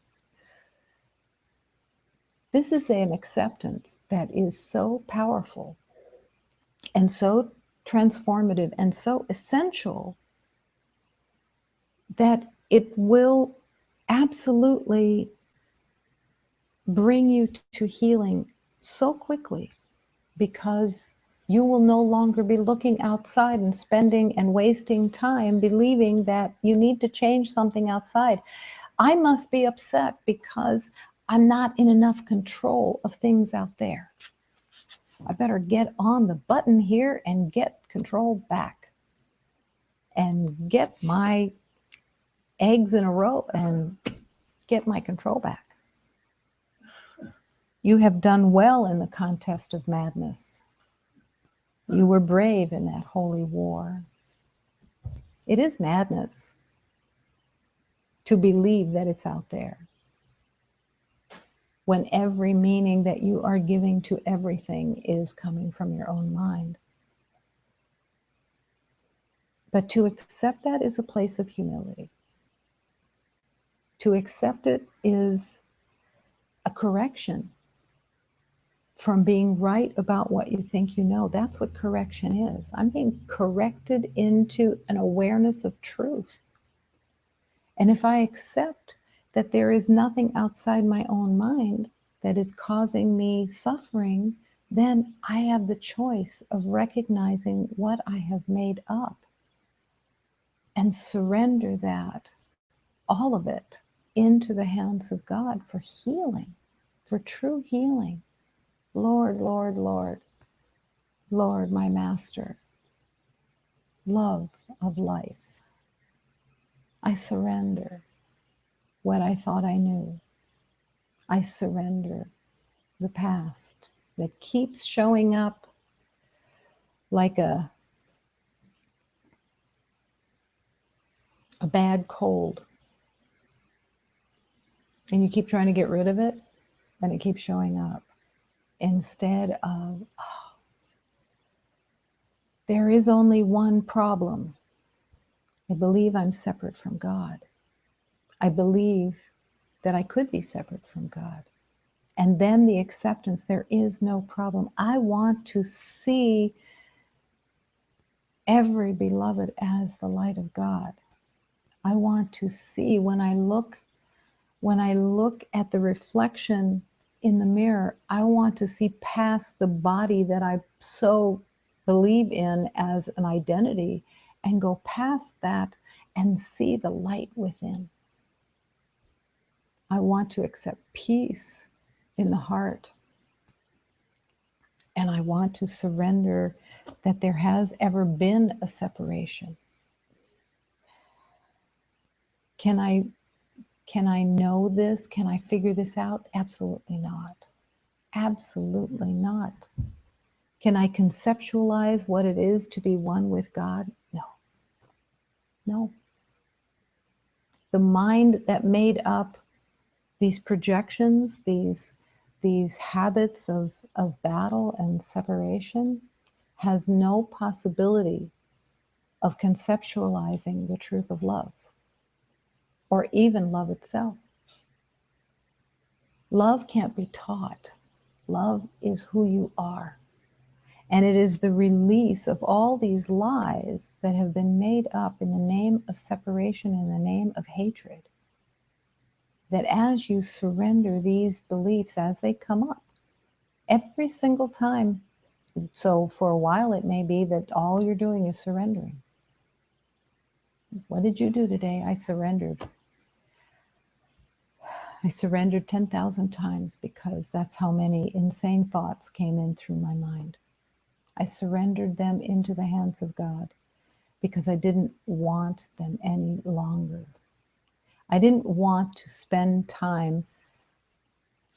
A: This is an acceptance that is so powerful and so transformative and so essential that it will absolutely bring you to healing so quickly, because you will no longer be looking outside and spending and wasting time believing that you need to change something outside. I must be upset because I'm not in enough control of things out there. I better get on the button here and get control back and get my eggs in a row and get my control back. You have done well in the contest of madness. You were brave in that holy war. It is madness to believe that it's out there, when every meaning that you are giving to everything is coming from your own mind. But to accept that is a place of humility. To accept it is a correction from being right about what you think you know. That's what correction is. I'm being corrected into an awareness of truth. And if I accept that there is nothing outside my own mind that is causing me suffering, then I have the choice of recognizing what I have made up and surrender that, all of it, into the hands of God for healing, for true healing. Lord, Lord, Lord, Lord, my master, love of life, I surrender what I thought I knew. I surrender the past that keeps showing up like a bad cold. And you keep trying to get rid of it, and it keeps showing up. Instead of, oh, there is only one problem. I believe I'm separate from God. I believe that I could be separate from God. And then the acceptance, there is no problem. I want to see every beloved as the light of God. I want to see when I look at the reflection in the mirror, I want to see past the body that I so believe in as an identity and go past that and see the light within. I want to accept peace in the heart. And I want to surrender that there has ever been a separation. Can I know this? Can I figure this out? Absolutely not. Absolutely not. Can I conceptualize what it is to be one with God? No. No. The mind that made up these projections, these habits of battle and separation, has no possibility of conceptualizing the truth of love, or even love itself. Love can't be taught. Love is who you are. And it is the release of all these lies that have been made up in the name of separation, in the name of hatred, that as you surrender these beliefs as they come up, every single time, so for a while it may be that all you're doing is surrendering. What did you do today? I surrendered. I surrendered 10,000 times because that's how many insane thoughts came in through my mind. I surrendered them into the hands of God because I didn't want them any longer. I didn't want to spend time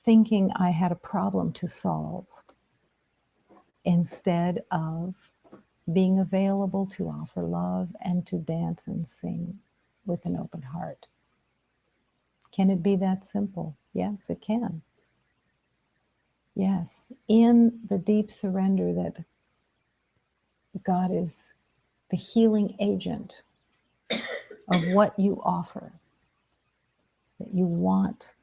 A: thinking I had a problem to solve instead of being available to offer love and to dance and sing with an open heart. Can it be that simple? Yes, it can. Yes, in the deep surrender that God is the healing agent of what you offer, that you want.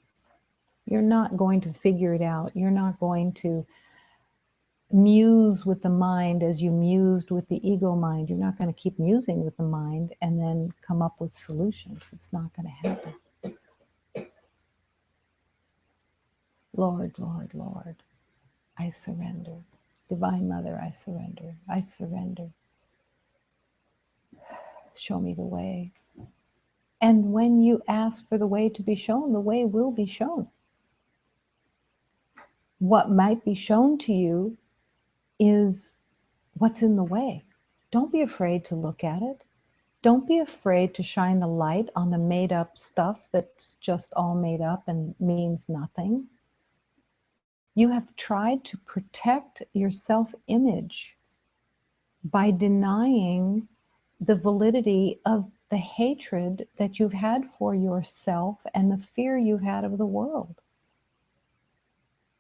A: You're not going to figure it out. You're not going to muse with the mind as you mused with the ego mind. You're not going to keep musing with the mind and then come up with solutions. It's not going to happen. Lord, Lord, Lord, I surrender. Divine Mother, I surrender. I surrender. Show me the way. And when you ask for the way to be shown, the way will be shown. What might be shown to you is what's in the way. Don't be afraid to look at it. Don't be afraid to shine the light on the made up stuff that's just all made up and means nothing. You have tried to protect your self-image by denying the validity of the hatred that you've had for yourself and the fear you've had of the world.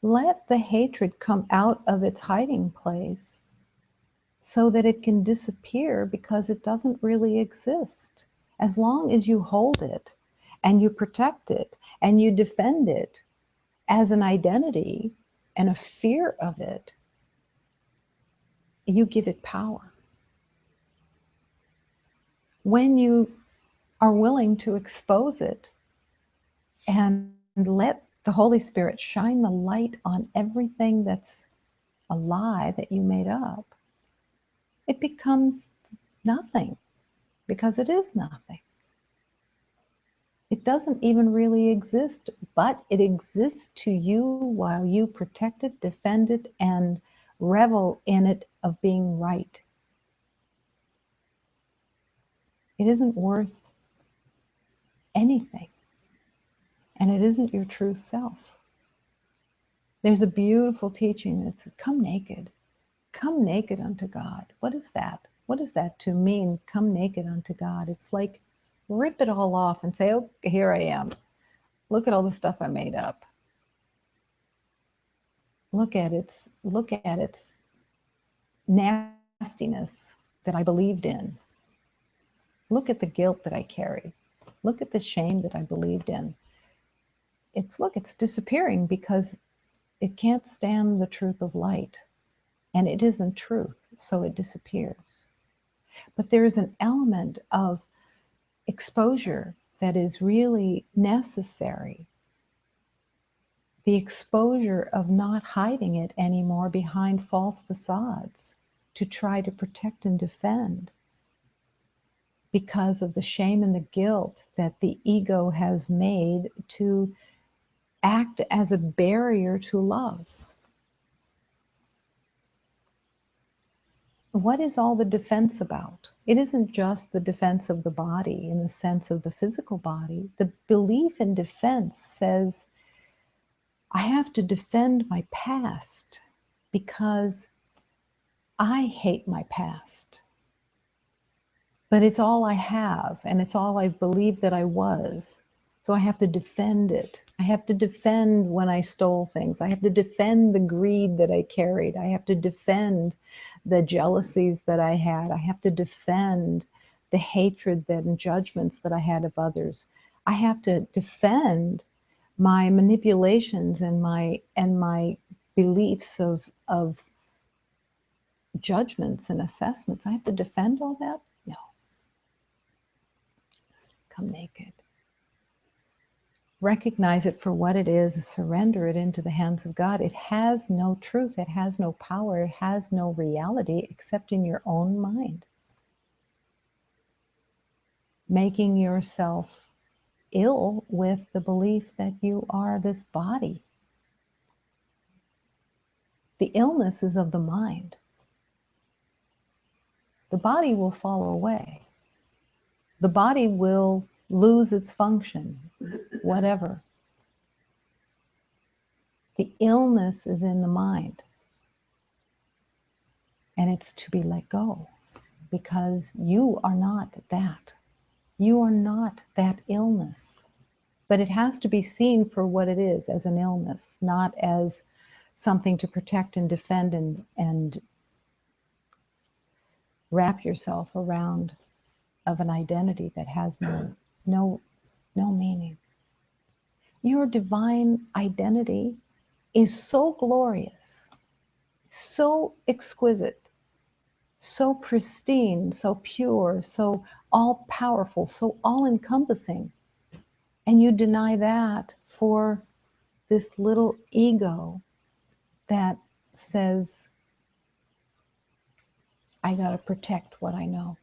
A: Let the hatred come out of its hiding place so that it can disappear, because it doesn't really exist. As long as you hold it and you protect it and you defend it as an identity and a fear of it, you give it power. When you are willing to expose it and let the Holy Spirit shine the light on everything that's a lie that you made up, it becomes nothing, because it is nothing. It doesn't even really exist, but it exists to you while you protect it, defend it, and revel in it of being right. It isn't worth anything, and it isn't your true self. There's a beautiful teaching that says, come naked unto God. What is that? What does that to mean, come naked unto God? It's like, rip it all off and say, oh, here I am. Look at all the stuff I made up. Look at its nastiness that I believed in. Look at the guilt that I carry. Look at the shame that I believed in. It's disappearing because it can't stand the truth of light. And it isn't truth, so it disappears. But there is an element of exposure that is really necessary. The exposure of not hiding it anymore behind false facades to try to protect and defend because of the shame and the guilt that the ego has made to act as a barrier to love. What is all the defense about? It isn't just the defense of the body in the sense of the physical body. The belief in defense says, I have to defend my past because I hate my past. But it's all I have, and it's all I've believed that I was. So I have to defend it. I have to defend when I stole things. I have to defend the greed that I carried. I have to defend the jealousies that I had. I have to defend the hatred and judgments that I had of others. I have to defend my manipulations and my beliefs of judgments and assessments. I have to defend all that? No. Come naked. Recognize it for what it is and surrender it into the hands of God. It has no truth. It has no power. It has no reality except in your own mind. Making yourself ill with the belief that you are this body. The illness is of the mind. The body will fall away. The body will lose its function, whatever. The illness is in the mind. And it's to be let go because you are not that. You are not that illness. But it has to be seen for what it is, as an illness, not as something to protect and defend and wrap yourself around of an identity that has no meaning. Your divine identity is so glorious, so exquisite, so pristine, so pure, so all-powerful, so all-encompassing. And you deny that for this little ego that says, I got to protect what I know.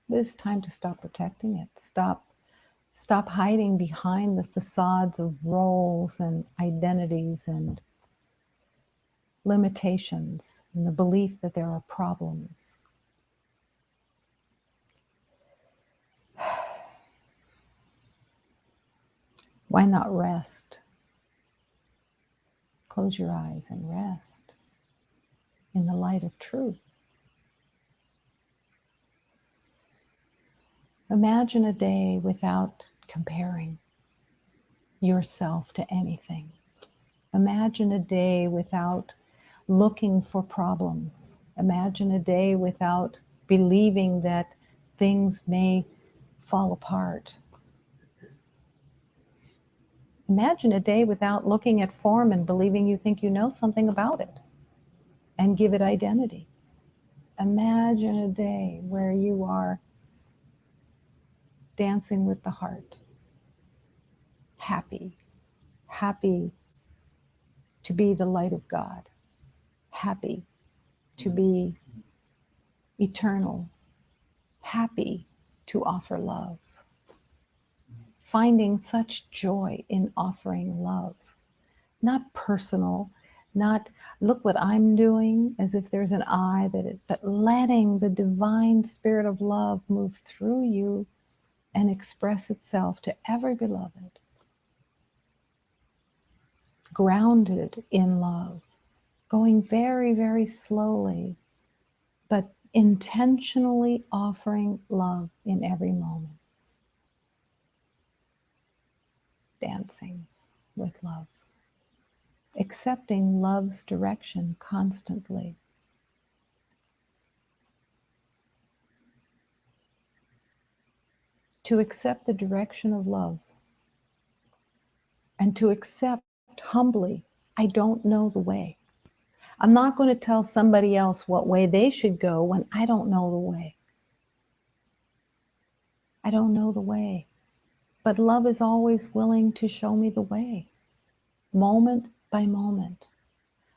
A: It's time to stop protecting it. Stop hiding behind the facades of roles and identities and limitations and the belief that there are problems. Why not rest? Close your eyes and rest in the light of truth. Imagine a day without comparing yourself to anything. Imagine a day without looking for problems. Imagine a day without believing that things may fall apart. Imagine a day without looking at form and believing you think you know something about it and give it identity. Imagine a day where you are dancing with the heart, happy to be the light of God, happy to be eternal, happy to offer love, finding such joy in offering love, not personal, not look what I'm doing as if there's an I, but letting the divine spirit of love move through you and express itself to every beloved. Grounded in love, going very, very slowly, but intentionally offering love in every moment. Dancing with love. Accepting love's direction constantly. to accept the direction of love and to accept humbly, I don't know the way. I'm not going to tell somebody else what way they should go when I don't know the way. I don't know the way. But love is always willing to show me the way, moment by moment.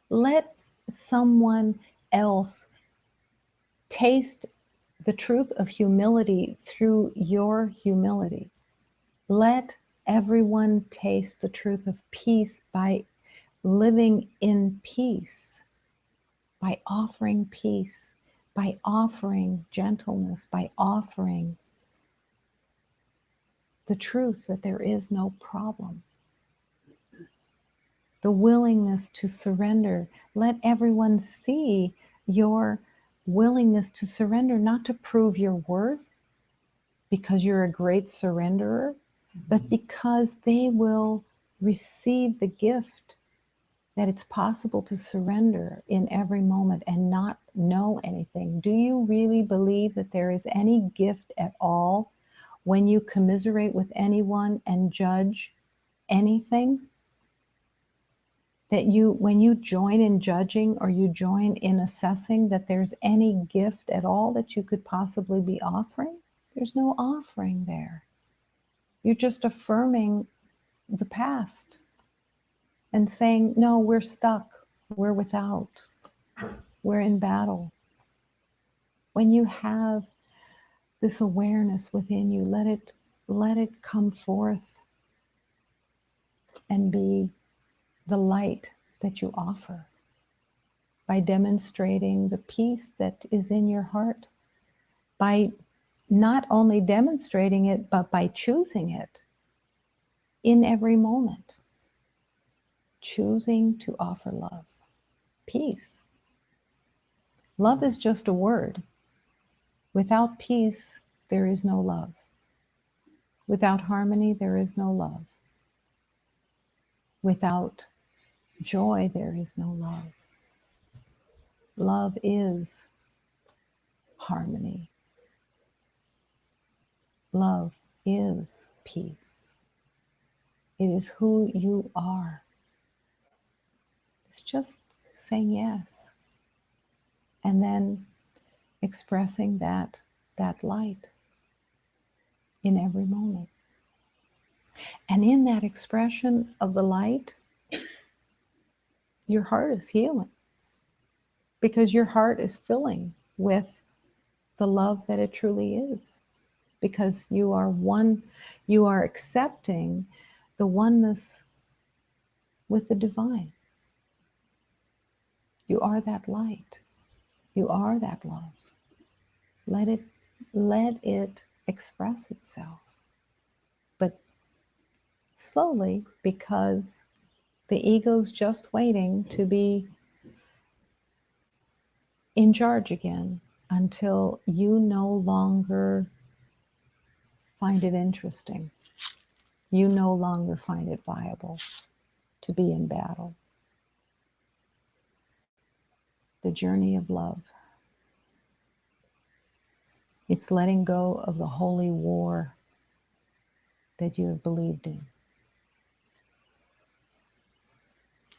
A: Let someone else taste the truth of humility through your humility. Let everyone taste the truth of peace by living in peace, by offering peace, by offering gentleness, by offering the truth that there is no problem. The willingness to surrender. Let everyone see your willingness to surrender, not to prove your worth because you're a great surrenderer, but because they will receive the gift that it's possible to surrender in every moment and not know anything. Do you really believe that there is any gift at all when you commiserate with anyone and judge anything? That when you join in judging or you join in assessing, that there's any gift at all that you could possibly be offering? There's no offering there. You're just affirming the past and saying, no, we're stuck, we're without, we're in battle. When you have this awareness within you, let it come forth and be the light that you offer by demonstrating the peace that is in your heart, by not only demonstrating it, but by choosing it in every moment. Choosing to offer love, peace. Love is just a word. Without peace, there is no love. Without harmony, there is no love. Without joy, there is no love. Love is harmony. Love is peace. It is who you are. It's just saying yes. And then expressing that light in every moment. And in that expression of the light, your heart is healing. Because your heart is filling with the love that it truly is. Because you are one, you are accepting the oneness with the divine. You are that light. You are that love. Let it express itself. But slowly, because the ego's just waiting to be in charge again until you no longer find it interesting. You no longer find it viable to be in battle. The journey of love. It's letting go of the holy war that you have believed in.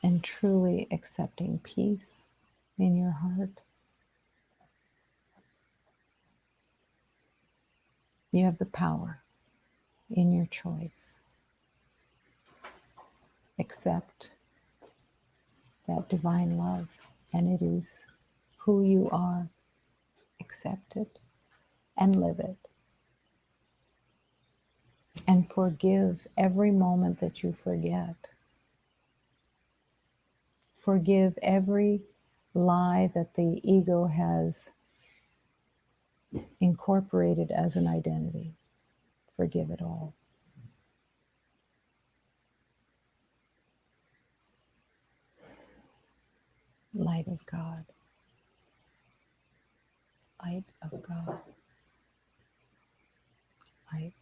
A: And truly accepting peace in your heart. You have the power in your choice. Accept that divine love, and it is who you are. Accept it and live it. And forgive every moment that you forget. Forgive every lie that the ego has incorporated as an identity. Forgive it all. Light of God. Light of God. Light